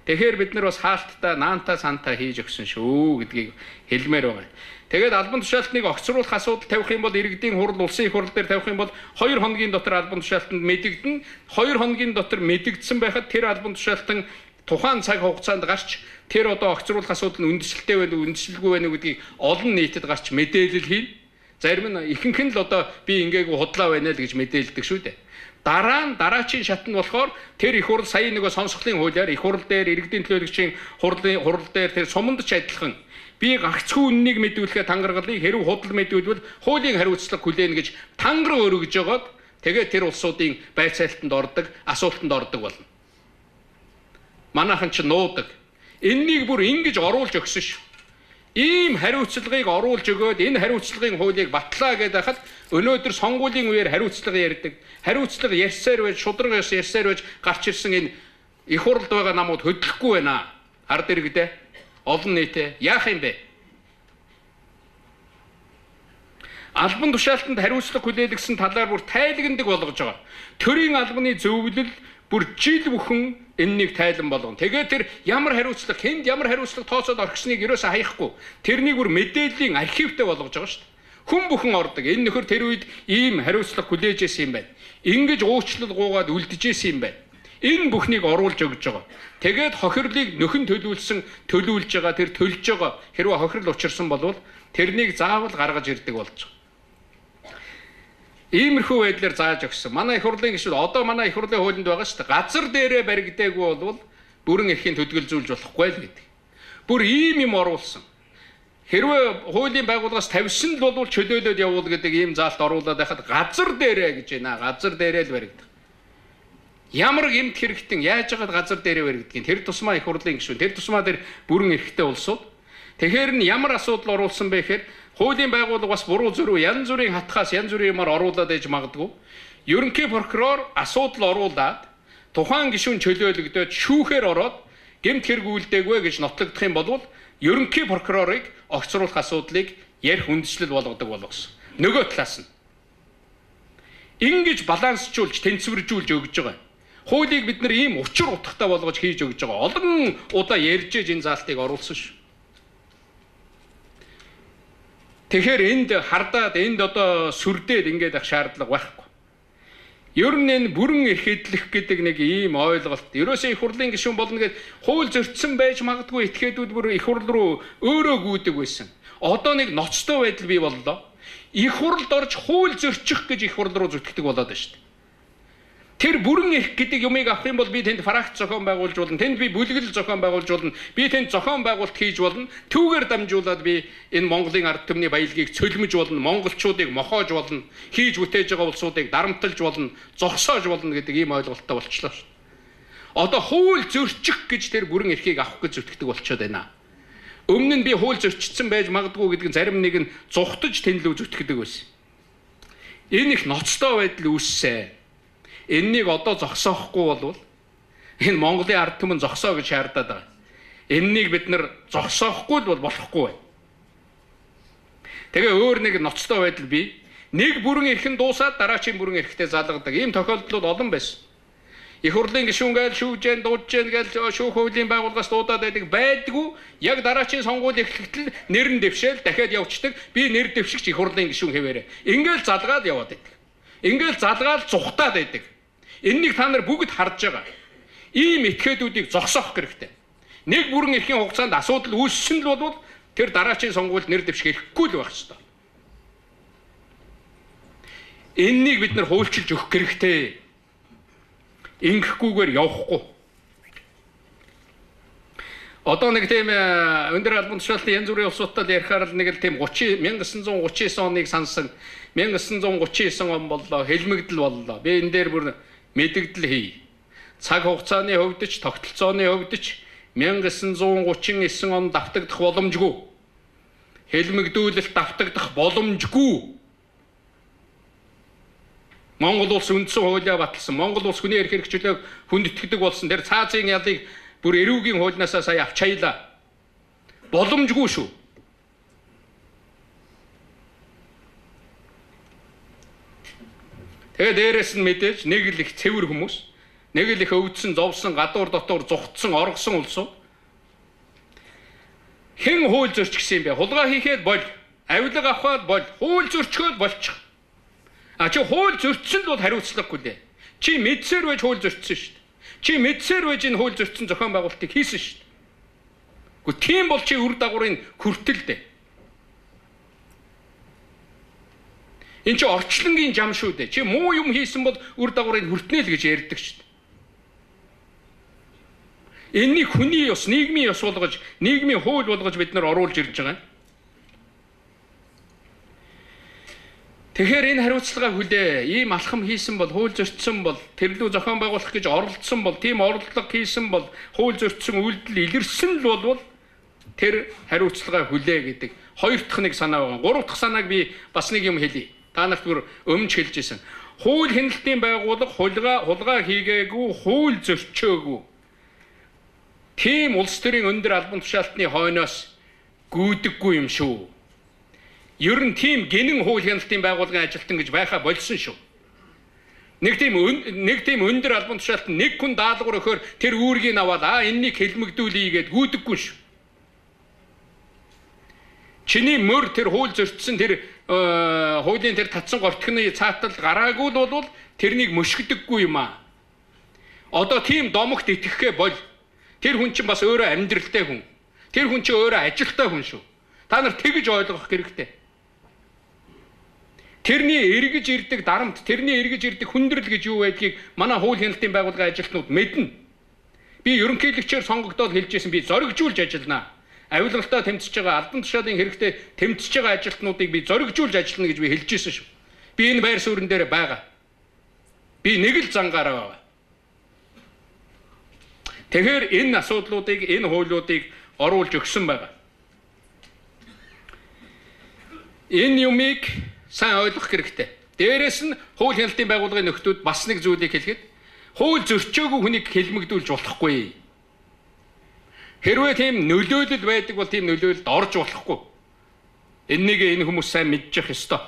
Тэгэхээр бид нар бас хаалттай наанта сантаа хийж өгсөн шүү гэдгийг хэлмээр байгаа. Тэгээд албан тушаалтныг огцруулах асуудал тавих юм бол иргэдийн хурал улсын их хурал дээр тавих юм бол 2 хоногийн дотор албан тушаалтанд мэдэгдэн 2 хоногийн дотор мэдэгдсэн байхад тэр албан тушаалтан тухайн цаг хугацаанд гарч тэр одоо огцруулах асуудал нь үндэслэлтэй байна уу үндэслэлгүй байна уу гэдгийг олон нийтэд гарч мэдээлэл хийн. Зарим нь ихэнх нь л одоо би ингээгүй худлаа байна л гэж мэдээлдэг шүү дээ. Дараачийн шат нь болохоор тэр их хурал сая нөгөө сонсголын хуулиар их хурал дээр иргэдийн төлөөлөгчийн хурал дээр тэр сумандч адилхан би гагцхүү үннийг мэдүүлэхэд тангаргалыг хэрв худал мэдүүлвэл хуулийн хариуцлага хүлээнэ гэж тангар өргөж жагаад тэгээд тэр улсуудын байцаалтанд ордог, асуултанд ордог болно. Манайхан ч нуудаг. Эннийг бүр ингэж оруулж өгсөн шүү. Ийм хариуцлагыг оруулж өгөөд энэ хариуцлагын хуулийг батлаа гэдэг хахад өнөөдөр сонгуулийн үеэр хариуцлага ярьдаг. Хариуцлага ярьсаар байж, шударгаас ярьсаар байж гарч ирсэн энэ их хуралд байгаа намууд хөдлөхгүй байна. Ард иргэдээ олон нийтээ яах юм бэ? Албан тушаалтанд хариуцлага хүлээлгэсэн талаар бүр тайлагнадаг болгож байгаа. Төрийн албаны зөвлөл бүр жил бүхэн энэнийг тайлан болгоно. Тэгээд тэр ямар хариуцлага, хэнд ямар хариуцлага тооцоод орхисныг ерөөсөө хаяхгүй. Тэрнийг бүр мэдээллийн архивтай болгож байгаа шүү дээ. Хүн бүхэн ордог. Энэ нөхөр тэр үед ийм хариуцлага хүлээж ирсэн юм байна. Ингэж уучлал гуугаад үлдэж ирсэн юм байна. Энэ бүхнийг оруулж өгж байгаа. Тэгээд хохирлыг нөхөн төлүүлж байгаа, тэр төлж байгаа хэрвээ хохирол учирсан бол тэрнийг заавал гаргаж ирдэг болж байгаа. Иймэрхүү байдлаар зааж өгсөн. Манай их хурлын гишүүд одоо манай их хурлын хуулинд байгаа шүү дээ. Газар дээрээ баригдаагүй бол бүрэн эрхийн төдөлзүүлж болохгүй л гэдэг. Бүр ийм юм оруулсан. Хэрвээ хуулийн байгууллагаас тавьсан л бол чөлөөлөд явуул гэдэг ийм заалт оруулаад байхад газар дээрээ гэж байна. Газар дээрээ л баригдах. Ямар гэмт хэрэгтэн яаж яагаад газар дээрээ баригдгийг тэр тусмаа их хурлын гишүүн тэр тусмаа тэр бүрэн эрхтэй улсууд тэгэхээр нь ямар асуудал оруулсан бэ гэхээр хуулийн байгууллага бас буруу зөрүү янз бүрийн хатгаас янз бүрийн юмар оруулаад ээж магадгүй. Ерөнхий прокурор асуудал оруулаад тухайн гишүүн чөлөөлөгдөд шүүхээр ороод гэмт хэрэг үйлдээгүй гэж нотлогдох юм бол ерөнхий прокурорыг огцруулах асуудлыг ярих үндслэл болгодог болгосон. Нөгөө талаас нь ингэж балансжуулж тэнцвэржүүлж өгж байгаа. Хуулийг бид нар ийм учир утгатай болгож хийж өгж байгаа. Олон удаа ярьж энэ заалтыг оруулсан шүү. Тэгэхээр энд хардаад энд одоо сүрдээд ингээд ах шаардлага байхгүй. Ер нь энэ бүрэн эрх эдлэх гэдэг нэг ийм ойлголт. Ерөөсөө их хурлын гишүүн болно гэд хууль зөрчсөн байж магадгүй этгээдүүд бүр их хурл руу өөрөө гүйдэг байсан. Одоо нэг ноцтой байдал бий боллоо. Их хурлд орж хууль зөрчих гэж их хурл руу зүтгэдэг болоод байна шүү дээ. Тэр бүрэн эрх гэдэг юмыг авах юм бол би тэнд фракц зохион байгуулж болно. Тэнд би бүлэгэл зохион байгуулж болно. Би тэнд зохион байгуулалт хийж болно. Түүгээр дамжуулаад би энэ Монголын ард түмний баялагийг цөлмөж болно. Монголчуудыг мохоож болно. Хийж бүтээж байгаа улсуудыг дарамтлж болно. Зогсоож болно гэдэг ийм ойлголттой болчихлоо шүү. Одоо хууль зөрчих гэж тэр бүрэн эрхийг авах гэж зүтгэдэг болчиход байна. Өмнө нь би хууль зөрчигдсэн байж магадгүй гэдэг зарим нэг нь зүхтаж тэнлүү зүтгэдэг байсан. Энэ их ноцтой байдал үүссэн. Энэнийг одоо зогсоохгүй бол энэ Монголын ард түмэн зогсоо гэж шаардаад байгаа. Энэнийг бид нар зогсоохгүй л бол болохгүй байна. Тэгээ өөр нэг ноцтой байдал бий. Нэг бүрэн эрхэн дуусаад дараачийн бүрэн эрхтэй залгадаг. Ийм тохиолдлууд олон байсан. Их хурлын гишүүн гээл шүүжэн дуудажэн гээл шүүх хуулийн байгууллагаас дуудаад байдгүй. Яг дараачийн сонгуул эхлэхдээ нэр нь дэвшээл дахиад явцдаг. Би нэр дэвшигч их хурлын гишүүн хэвээрээ. Ингээл залгаад яваад байдаг. Ингээл залгаад зүхтаад байдаг. Энэнийг та нар бүгд харж байгаа. Ийм этгээдүүдийг зогсоох хэрэгтэй. Нэг бүрэн эрхийн хугацаанд асуудал үүссэн л бол тэр дараачийн сонгуульд нэр дэвших хэрэггүй л байх ёстой. Энэнийг бид нар хуульчилж өгөх хэрэгтэй. Ингэхгүйгээр явахгүй. Одоо нэг тийм өндөр албан тушаалтын янз бүрийн улсуудад ярихаар л нэг л тийм 1939 оныг сансан. 1939 он боллоо, хэлмэгдэл боллоо. Би энэ дээр бүр мэдэгдэл хий. Цаг хугацааны хувьд ч тогтолцооны хувьд ч 1939 он давтагдах боломжгүй. Хэлмэгдүүлэлт давтагдах боломжгүй. Монгол улс үндсэн хуулиа баталсан. Монгол улс хүний эрх хэрэгчлөөг хүндэтгэдэг болсон. Тэр цаазын ялыг бүр эрүүгийн хуулинаасаа сая авч хаялаа. Боломжгүй шүү. Тэгээ дээрэс нь мэдээж нэг л их цэвэр хүмүүс, нэг л их өвдсөн, зовсон, гадуур дотор зүхтсэн, оргсон улсууд. Хэн хууль зөрчигсөн юм бэ? Хулгай хийхэд бол, авилга авахад бол, хууль зөрчгөөд болчих. Чи хууль зөрчсөн л бол хариуцлагагүй лээ. Чи мэдсээр байж хууль зөрчсөн шүү дээ. Чи мэдсээр байж энэ хууль зөрчсөн зохион байгуулалтыг хийсэн шүү дээ. Гэхдээ тийм бол чи үр дагаврын хүртэл дээ. Энд чи орчлонгийн жам шүү дээ. Чи муу юм хийсэн бол үр дагаврыг хүртнэ л гэж ярьдаг шүү дээ. Энэний хүний ёс, нийгмийн ёс болгож, нийгмийн хууль болгож бид нар оруулж ирж байгаа. Тэгэхээр энэ хариуцлагаа хүлээ. Ийм алхам хийсэн бол, хууль зөрчсөн бол, тэрлүү зохион байгуулах гэж оролдсон бол, тийм оролдлого хийсэн бол, хууль зөрчсөн үйлдэл илэрсэн л бол тэр хариуцлагаа хүлээ гэдэг. Хоёр дахь нэг санаа байгаа. Гурав дахь санааг би бас нэг юм хэлье. Та нарт бүр өмнө хэлж ирсэн. Хууль хяналтын байгууллага хулгай хийгээгүй, хууль зөрчөөгүй. Тийм улс төрийн өндөр албан тушаалтны хойноос гүйдэггүй юм шүү. Ер нь тийм гинэн хууль хяналтын байгууллагын ажилтан гэж байхаа болсон шүү. Нэг тийм өндөр албан тушаалт нэг хүн даалгавар өгөхөөр тэр үүргийг аваад энэнийг хэлмэгдүүлье гэд гүйдэггүй шүү. Чиний мөр тэр хууль зөрчсөн тэр хуулийн тэр татсан гортхны цаатал гараагүй л бол тэрнийг мөшгдөггүй юм аа. Одоо тийм домогт итгэхээ бол тэр хүн чинь бас өөрөө амьдралтай хүн. Тэр хүн чинь өөрөө ажилтай хүн шүү. Та нар тэгж ойлгох хэрэгтэй. Тэрний эргэж ирдэг дарамт, тэрний эргэж ирдэг хүндрэл гэж юу байдгийг манай хууль хяналтын байгууллагын ажилтнууд мэднэ. Би ерөнхийлөгчөөр сонгогдоод хэлжсэн би зоригжуулж ажиллана. Авилгалтай тэмцэж байгаа албан тушаалын хэрэгтэй тэмцэж байгаа ажилтнуудыг би зоригжуулж ажиллана гэж би хэлжсэн шүү. Би энэ байр суурин дээр байгаа. Би нэг л зангаараа байгаа. Тэгэхээр энэ асуудлуудыг, энэ хуулиудыг оруулж өгсөн байгаа. Энэ юмыг сайн ойлгох хэрэгтэй. Дээрээс нь хууль хяналтын байгууллагын нөхдүүд бас нэг зүйлийг хэлэхэд хууль зөрчөөгүй хүнийг хэлмэгдүүлж болохгүй. Хэрвээ тийм нөлөөлөл байдаг бол тийм нөлөөлөлд орж болохгүй. Энэ хүмүүс сайн мэдчих ёстой.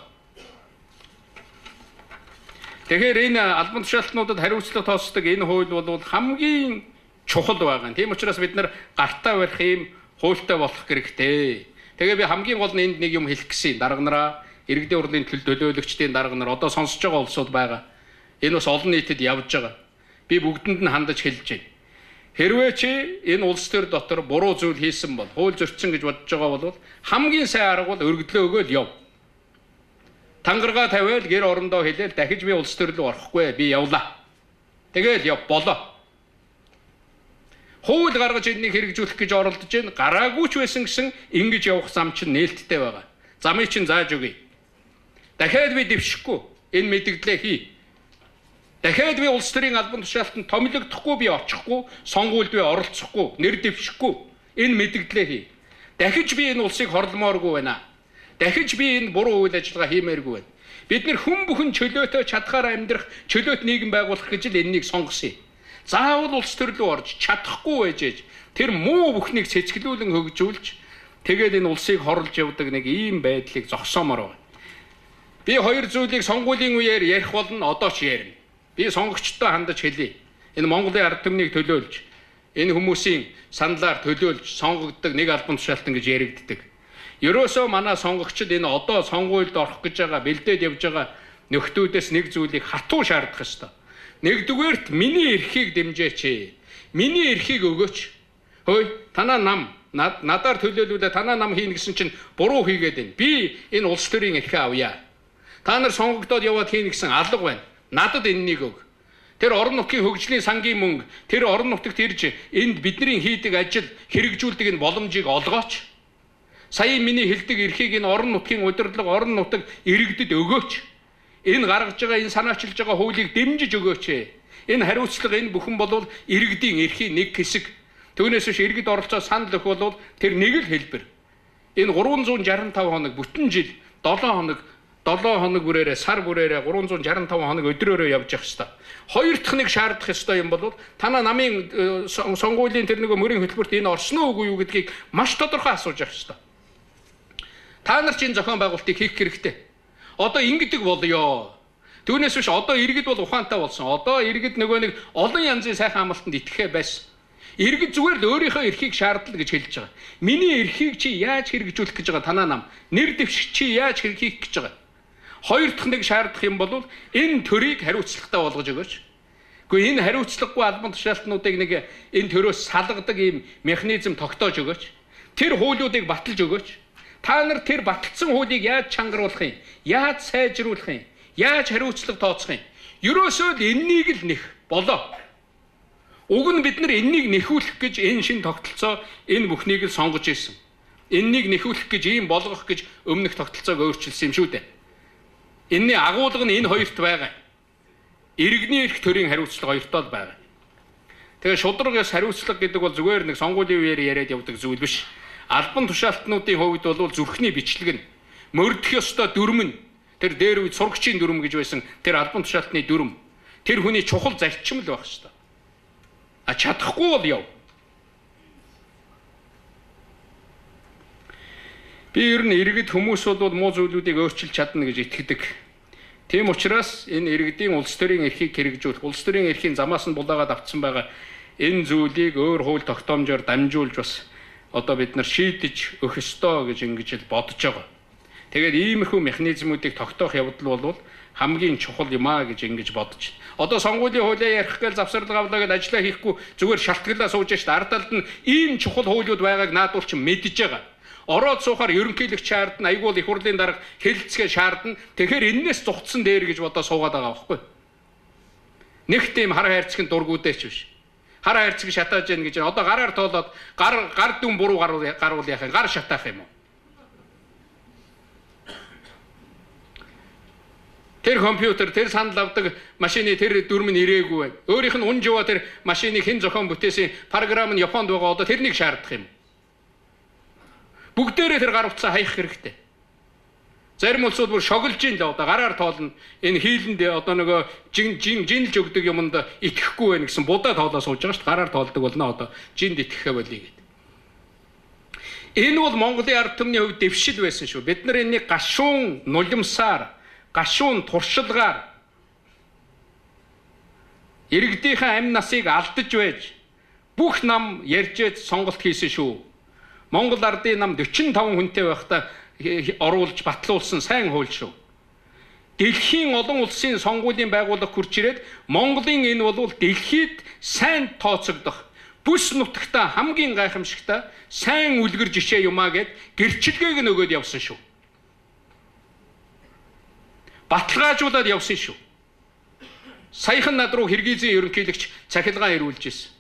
Тэгэхээр энэ албан тушаалтнуудад хариуцлага тооцдог энэ хууль бол хамгийн чухал байгаа. Тийм учраас бид нар гартаа барих юм хуультай болох хэрэгтэй. Тэгээ би хамгийн гол нь энд нэг юм хэлэх гэсэн дарга нараа иргэдийн хурлын төлөөлөгчдийн дарга нар одоо сонсож байгаа улсууд байгаа. Энэ бас олон нийтэд явж байгаа. Би бүгдэнд нь хандаж хэлж байна. Хэрвээ чи энэ улс төр дотор буруу зүйл хийсэн бол, хууль зөрчсөн гэж бодож байгаа бол хамгийн сайн арга бол өргөдлөө өгөөл яв. Тангараа тавиал гэр орондоо хэлээл дахиж би улс төр рүү орохгүй би явлаа. Тэгэл яв болоо. Хууль гаргаж энийг хэрэгжүүлэх гэж оролдож байна. Гараагүй ч байсан гэсэн ингэж явах зам чинь нээлттэй байгаа. Замыг чинь зааж өгье. Дахиад би дэвшихгүй энэ мэдгдлээ хий. Дахиад би улс төрийн албан тушаалтанд томилогдохгүй би очихгүй, сонгуульд би оролцохгүй, нэр дэвшихгүй энэ мэдгдлээ хий. Дахиж би энэ улсыг хорломооргүй байна. Дахиж би энэ буруу үйл ажиллагаа хиймээргүй байна. Бид нэр хүн бүхэн чөлөөтэй чадхаар амьдрах, чөлөөт нийгэм байгуулах гэж л энэнийг сонгосон юм. Заавал улс төр рүү орж чадахгүй байж ээж тэр муу бүхнийг цэцгэлүүлэн хөгжүүлж тэгээд энэ улсыг хорлж явдаг нэг ийм байдлыг зогсоомоор байна. Би хоёр зүйлийг сонгуулийн үеэр ярих болно, одоо ч ярина. Би сонгогчдод хандаж хэлье. Энэ Монголын ард түмнийг төлөөлж, энэ хүмүүсийн саналаар төлөөлж сонгогддог нэг албан тушаалтан гэж яригддаг. Ерөөсөө манай сонгогчид энэ одоо сонгуульд орох гэж байгаа, бэлдээд явж байгаа нөхдүүдээс нэг зүйлийг хатуу шаардах ёстой. Нэгдүгээрт миний эрхийг дэмжээч. Миний эрхийг өгөөч. Хөөе, танаа нам надаар төлөөлүүлээ танаа нам хийнэ гэсэн чинь буруу хийгээд байна. Би энэ улс төрийн эрхээ авъя. Та нар сонгогдоод яваад хийнэ гэсэн алга байна. Надад энэнийг өг. Тэр орон нутгийн хөгжлийн сангийн мөнгө, тэр орон нутагт ирж энд бидний хийдэг ажил хэрэгжүүлдэг энэ боломжийг олгооч. Сая миний хэлдэг эрхийг энэ орон нутгийн удирдлага, орон нутаг иргэдэд өгөөч. Энэ гаргаж байгаа энэ санаачилж байгаа хуулийг дэмжиж өгөөч. Энэ хариуцлага энэ бүхэн бол иргэдийн эрхийн нэг хэсэг. Түүнээс биш иргэд оролцоо санал өгөх бол тэр нэг л хэлбэр. Энэ 365 хоног бүтэн жил 7 хоног бүрээрээ сар бүрээрээ 365 хоног өдрөөрөө явж явах ёстой. Хоёр дахь нэг шаардах ёстой юм бол танаа намын сонгуулийн тэр нэг мөрийн хөтөлбөрт энэ орсон уу үгүй юу гэдгийг маш тодорхой асууж явах ёстой. Та нар чинь зохион байгуулалтыг хийх хэрэгтэй. Одоо ингэдэг болёо. Түүнээс биш одоо иргэд бол ухаантай болсон. Одоо иргэд нөгөө нэг олон янзын сайхан амлалтанд итгэхээ байсан. Иргэд зүгээр л өөрийнхөө эрхийг шаардла гэж хэлж байгаа. Миний эрхийг чи яаж хэрэгжүүлэх гэж байгаа танаа нам? Нэр дэвших чи яаж хийх гэж байгаа? Хоёр дахь нэг шаардах юм бол энэ төрийг хариуцлагатай болгож өгөөч. Гэхдээ энэ хариуцлагагүй албан тушаалтнуудыг нэг энэ төрөөс салгадаг ийм механизм тогтоож өгөөч. Тэр хуулиудыг баталж өгөөч. Та нар тэр баталсан хуулийг яаж чангаруулах юм? Яаж сайжруулах юм? Яаж хариуцлага тооцох юм? Ерөөсөө л энэнийг л нэх болоо. Уг нь бид нар энэнийг нэхүүлэх гэж энэ шин тогтолцоо энэ бүхнийг л сонгож ирсэн. Энэнийг нэхүүлэх гэж ийм болгох гэж өмнөх тогтолцоог өөрчилсөн юм шүү дээ. Энэний агуулга нь энэ хоёрт байгаа. Иргэний эрх төрийн хариуцлага хоёртоо л байгаа. Тэгээ шударгаас хариуцлага гэдэг бол зүгээр нэг сонгуулийн үеэр яриад явдаг зүйл биш. Албан тушаалтнуудын хувьд бол зүрхний бичлэг нь мөрдөх ёстой дүрм нь тэр дээр үед сурагчийн дүрм гэж байсан тэр албан тушаалтны дүрм тэр хүний чухал зарчим л байх ёстой. Чадахгүй бол яв. Би ер нь иргэд хүмүүс бол муу зүйлүүдийг өөрчилж чадна гэж итгэдэг. Тийм учраас энэ иргэдийн улс төрийн эрхийг хэрэгжүүлэх, улс төрийн эрхийн замаас нь булаагаад автсан байгаа энэ зүйлийг өөр хууль тогтоомжоор дамжуулж бас одоо бид нар шийдэж өгөх ёстой гэж ингэж л бодож байгаа. Тэгээд иймэрхүү механизмуудыг тогтоох явдал бол хамгийн чухал юм аа гэж ингэж бодож. Одоо сонгуулийн хуулиа ярих гээл завсарлага авлаа гэдээ ажиллаа хийхгүй зүгээр шалтгаалаа сууж шít ард талд нь ийм чухал хуулиуд байгааг наадуул ч мэдж байгаа. Ороод суухаар ерөнхийлөгч шаардна, айгуул их хурлын дарга хэлэлцгээ шаардна. Тэгэхээр энээс зугтсан дээр гэж бодоо суугаад байгаа байхгүй. Нэг тийм хар хайрцгийн дургуудаач биш. Хар хайрцаг шатааж яах гэж одоо гараар тоолоод гар дүн буруу гаруул яах юм, гар шатаах юм уу? Тэр компьютер, тэр санал авдаг машины тэр дүрм нь ирээгүй байна. Өөрийнх нь унж яваа тэр машиныг хэн зохион бүтээсэн програм нь Японд байгаа одоо тэрнийг шаардах юм. Бүгдээрээ тэр гар утсаа хаях хэрэгтэй. Зарим улсууд бүр шоглож ийн л одоо гараар тоолно. Энэ хийлэнд одоо нөгөө жинлж өгдөг юмд итгэхгүй байх гэсэн будаа тоолоо сууж байгаа шүү дээ. Гараар тоолдог болно одоо жинд итгэхэ болъё гэдэг. Энэ бол Монголын ард түмний хувьд дэвшил байсан шүү. Бид нар энийг гашуун нулимсаар, гашуун туршилгаар иргэдийнхээ амь насыг алдаж байж бүх нам ярьж сонголт хийсэн шүү. Монгол ардын нам 45 хүнтэй байхдаа оруулж батлуулсан сайн хууль шүү. Дэлхийн олон улсын сонгуулийн байгууллага хурж ирээд Монголын энэ бол дэлхийд сайн тооцогдох бүс нутагта хамгийн гайхамшигтай сайн үлгэр жишээ юмаа гэд гэрчилгээг нь өгөөд явсан шүү. Баталгаажуулаад явсан шүү. Саяхан над руу Киргизийн ерөнхийлөгч цахилгаан ирүүлж ирсэн.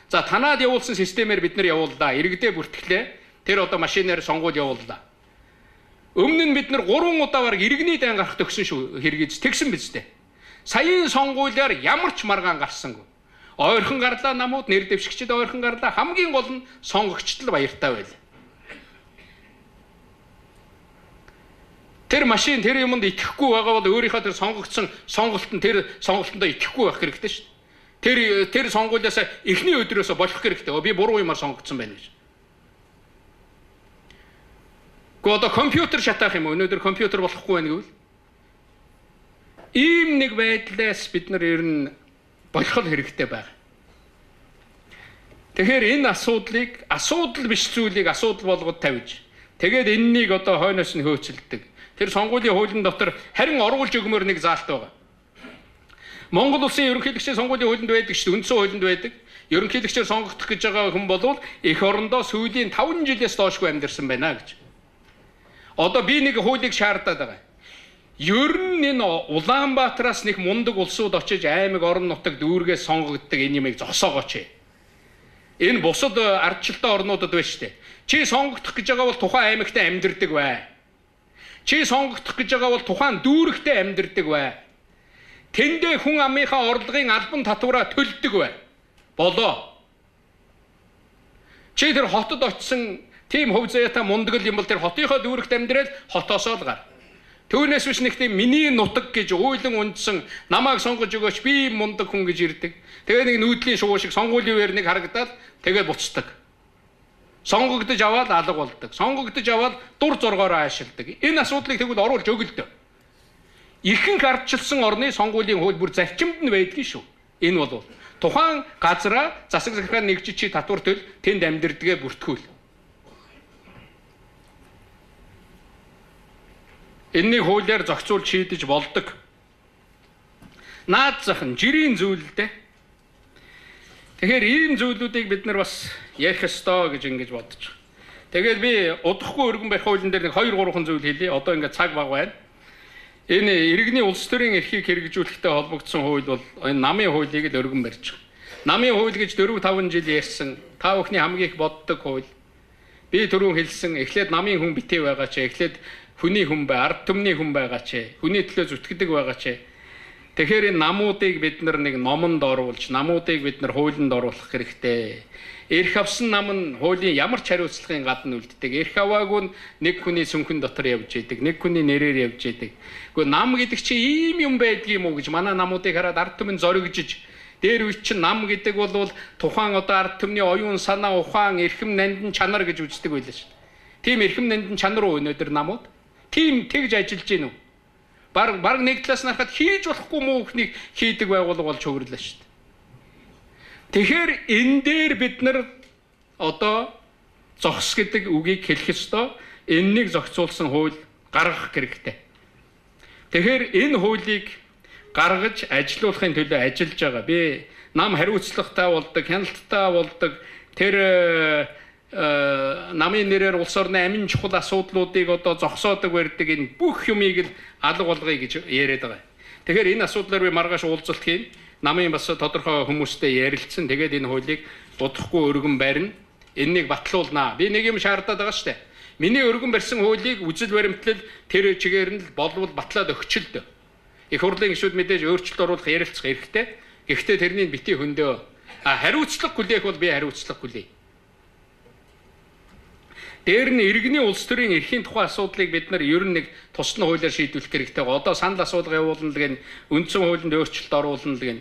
За танаад явуулсан системээр бид нар явууллаа. Иргэдээ бүртгэлээ. Тэр одоо машинаар сонгуул явууллаа. Өмнө нь бид нар 3 удаагаар иргэний дан гарах төгсөн шүү Киргиз. Тэгсэн биз дээ. Саяын сонгуулиар ямар ч маргаан гарсангүй. Ойрхон гарлаа намууд, нэр дэвшигчд ойрхон гарлаа. Хамгийн гол нь сонгогчд л баяртай байл. Тэр машин тэр юмд итгэхгүй байгаа бол өөрийнхөө тэр сонгогдсон сонголтод тэр сонголтондоо итгэхгүй байх хэрэгтэй шүү. Тэр сонгуулиас эхний өдрөөсөө болох хэрэгтэй. Би буруу юмар сонгогдсон байна гэж. Гэхдээ одоо компьютер шатаах юм уу? Өнөөдөр компьютер болохгүй байна гэвэл ийм нэг байдлаас бид нар ер нь болох хэрэгтэй байна. Тэгэхээр энэ асуудал биш зүйлийг асуудал болгоод тавьж тэгээд энэнийг одоо хойноос нь хөөцөлдөг. Тэр сонгуулийн хуулийн дотор харин оруулж өгмөр нэг заалт байгаа. Монгол улсын ерөнхийлөгчийн сонгуулийн хуулинд байдаг шүү дээ. Үндсэн хуулинд байдаг. Ерөнхийлөгчөөр сонгогдох гэж байгаа хүн бол эх орондоо сүүлийн 5 жилээс доошгүй амьдарсан байна гэж. Одоо би нэг хуулийг шаардаад байгаа. Ер нь энэ Улаанбаатараас нэг мундаг улсууд очиж аймаг орон нутаг дүүргээс сонгогддог энэ юмыг зогсоогооч. Энэ бусад ардчилтаа орнуудад байна шүү дээ. Чи сонгогдох гэж байгаа бол тухайн аймагт амьдардаг бай. Чи сонгогдох гэж байгаа бол тухайн дүүрэгтээ амьдардаг бай. Тэндээ хүн амынхаа орлогын албан татвараа төлдөг бай. Болоо. Чи тэр хотод очисон тийм хөв заяатай мундагл юм бол тэр хотынхоо дүүрэгт амьдрал хотоосоо л гар. Түүнээс биш нэг тийм миний нутаг гэж уйлан ундсан намайг сонгож өгөөч би мундаг хүн гэж ирдэг. Тэгээ нэг нүүдлийн шувуу шиг сонгуулийн үеэр нэг харагдаад тэгээ буцдаг. Сонгогдож аваад алга болдог. Сонгогдож аваад дур зоргоороо аашилдаг. Энэ асуудлыг тэгвэл оруулж өгөлдөө. Ихэнх ардчилсан орны сонгуулийн хууль бүр зарчимд нь байдгийг шүү. Энэ бол тухайн газараа засаг захиргаа нэгжиж чи татвар төл тэнд амьдэрдэгэ бүртгүүл. Энэнийг хуулиар зохицуулж шийдэж болдог. Наад зах нь жирийн зүйл дээ. Тэгэхээр ийм зүйлүүдийг бид нар бас ярих ёстой гэж ингэж бодож байгаа. Тэгээд би удахгүй өргөн барих хуулийн дээр нэг 2-3 зүйл хэлье. Одоо ингээд цаг бага байна. Энэ иргэний улс төрийн эрхийг хэрэгжүүлэхтэй холбогдсон хууль бол энэ намын хуулийг л өргөн барьж байгаа. Намын хууль гэж 4-5 жил ярьсан. Та бүхний хамгийн их боддог хууль. Би түрүүн хэлсэн эхлээд намын хүн битээ байгаа ч эхлээд хүний хүн бай, ард түмний хүн байгаа ч хүний төлөө зүтгэдэг байгаа ч. Тэгэхээр энэ намуудыг бид нар нэг номонд оруулж, намуудыг бид нар хуулинд оруулах хэрэгтэй. Эрх авсан нам нь хуулийн ямар ч хариуцлагын гадна үлддэг. Эрх аваагүй нэг хүний сүнхэн дотор явж идэг, нэг хүний нэрээр явж идэг. Гэхдээ нам гэдэг чи ийм юм байдгийм үү гэж манай намуудыг хараад ард түмэн зоригжиж, дээр үе чинь нам гэдэг бол тухайн одоо ард түмний оюун санаа, ухаан, эрхэм нандин чанар гэж үздэг байлаа шүү дээ. Тийм эрхэм нандин чанар уу өнөөдөр намууд? Тийм тэгж ажиллаж гин үү? Бараг нэг талаас нь харахад хийж болохгүй муу ихнийг хийдэг байгууллага болж хөврлөө шүү дээ. Тэгэхээр энэ дээр бид нар одоо зогс гэдэг үгийг хэлэх ёстой. Энэнийг зохицуулсан хууль гаргах хэрэгтэй. Тэгэхээр энэ хуулийг гаргаж ажилуулахын төлөө ажиллаж байгаа. Би нам хариуцлагатай болдог, хяналттай болдог тэр намын нэрээр улс орны амин чухал асуудлуудыг одоо зогсоодог барьдаг энэ бүх юмыг л алга болгоё гэж яриад байгаа. Тэгэхээр энэ асуудлаар би маргааш уулзалт хийн. Намын бас тодорхой хүмүүстэй ярилцсан. Тэгээд энэ хуулийг удахгүй өргөн барина. Энэнийг батлуулнаа. Би нэг юм шаардаад байгаа шүү дээ. Миний өргөн барьсан хуулийг үзэл баримтлал тэр чигээр нь болвол батлаад өгчөлдөө. Их хурлын гишүүд мэдээж өөрчлөлт оруулах ярилцах хэрэгтэй. Гэхдээ тэрний бити хөндөө хариуцлага хүлээх бол би хариуцлага хүлээе. Дээр нь иргэний улс төрийн эрхийн тухай асуудлыг бид нар ер нь нэг тусна хуулиар шийдвэрлэх хэрэгтэй. Одоо санал асуулга явуулна л гэн үндсэн хуулинд өөрчлөлт оруулна л гэн.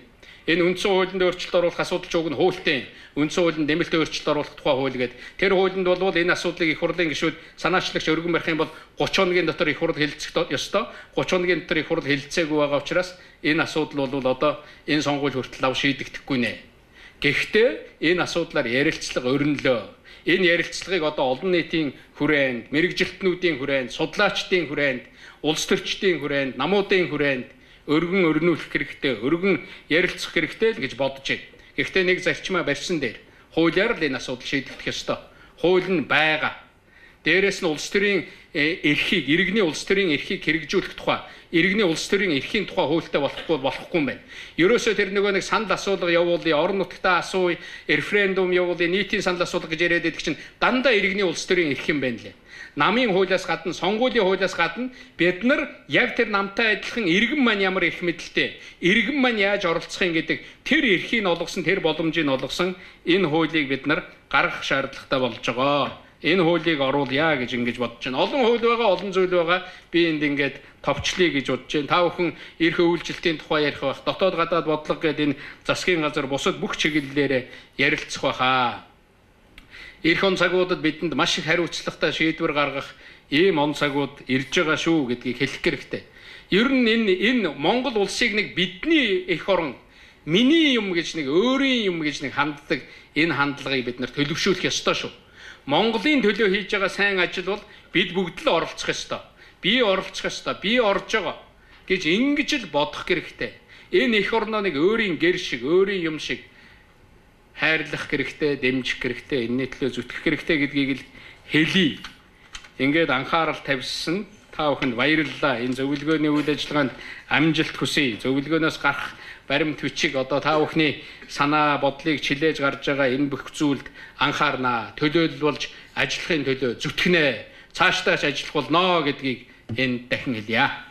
Энэ үндсэн хуулинд өөрчлөлт оруулах асуудал ч уг нь хуультай. Үндсэн хуулинд нэмэлт өөрчлөлт оруулах тухай хууль гэдэг. Тэр хуулинд бол энэ асуудлыг их хурлын гишүүд санаачлагч өргөн барих юм бол 30 хоногийн дотор их хурл хэлэлцэх ёстой. 30 хоногийн дотор их хурл хэлэлцээгүй байгаа учраас энэ асуудал бол одоо энэ сонгуул хүртэл ав шийдэгдэхгүй нэ. Гэхдээ энэ асуудлаар ярилцлага өрнөлөө. Энэ ярилцлагыг одоо олон нийтийн хүрээнд, мэрэгжилтнүүдийн хүрээнд, судлаачдын хүрээнд, улс төрчдийн хүрээнд, намуудын хүрээнд өргөн өрнүүлэх хэрэгтэй, өргөн ярилцах хэрэгтэй л гэж бодож байна. Гэхдээ нэг зарчмаа барьсан дээр хуулиар л энэ асуудал шийдэгдэх ёстой. Хууль нь байгаа. Дээрээс нь улс төрийн эрхийг, иргэний улс төрийн эрхийг хэрэгжүүлэх тухай, иргэний улс төрийн эрхийн тухай хуультай болохгүй юм байна. Ерөөсөө тэр нөгөө нэг санал асуулга явуулъя, орон нутгтаа асууя, референдум явуулъя, нийтийн санал асуулга гэж яриад байдаг чинь дандаа иргэний улс төрийн эрх юм байна лээ. Намын хуулиас гадна, сонгуулийн хуулиас гадна бид нар яг тэр намтай адилхан иргэн маань ямар эрх мэдэлтэй, иргэн маань яаж оролцохын гэдэг тэр эрхийг олгосон, тэр боломжийг олгосон энэ хуулийг бид нар гаргах шаардлагатай болж байгаа. Энэ хуулийг оруулъя гэж ингэж бодож байна. Олон хууль байгаа, олон зүйл байгаа. Би энд ингээд товчлие гэж бодож байна. Та бүхэн эрх үйлчлэлтийн тухай ярих байх. Дотоод гадаад бодлого гэдэг энэ засгийн газар бусад бүх чиглэлээр ярилцах байхаа. Эх он цагуудад бидэнд маш их хариуцлагатай шийдвэр гаргах ийм он цагууд ирж байгаа шүү гэдгийг хэлэх хэрэгтэй. Ер нь энэ Монгол улсыг нэг бидний эх орон, миний юм гэж нэг өөрийн юм гэж нэг ханддаг энэ хандлагыг бид нар төлөвшүүлэх ёстой шүү. Монголын төлөө хийж байгаа сайн ажил бол бид бүгд л оролцох ёстой. Би оролцох ёстой. Би орж байгаа гэж ингэж л бодох хэрэгтэй. Энэ эх орноо нэг өөрийн гэр шиг, өөрийн юм шиг хайрлах хэрэгтэй, дэмжих хэрэгтэй, энэний төлөө зүтгэх хэрэгтэй гэдгийг л хэлье. Ингээд анхаарал тавьсан та бүхэнд баярлалаа. Энэ зөвлөгөөний үйл ажиллагаанд амжилт хүсье. Зөвлөгөөнөөс гарах баримт бичиг одоо та бүхний санаа бодлыг чилээж гарч байгаа энэ бүх зүйлд анхаарнаа. Төлөөлөл болж ажиллахын төлөө зүтгэнэ. Цаашдаач ажиллах болно гэдгийг энд дахин хэлье.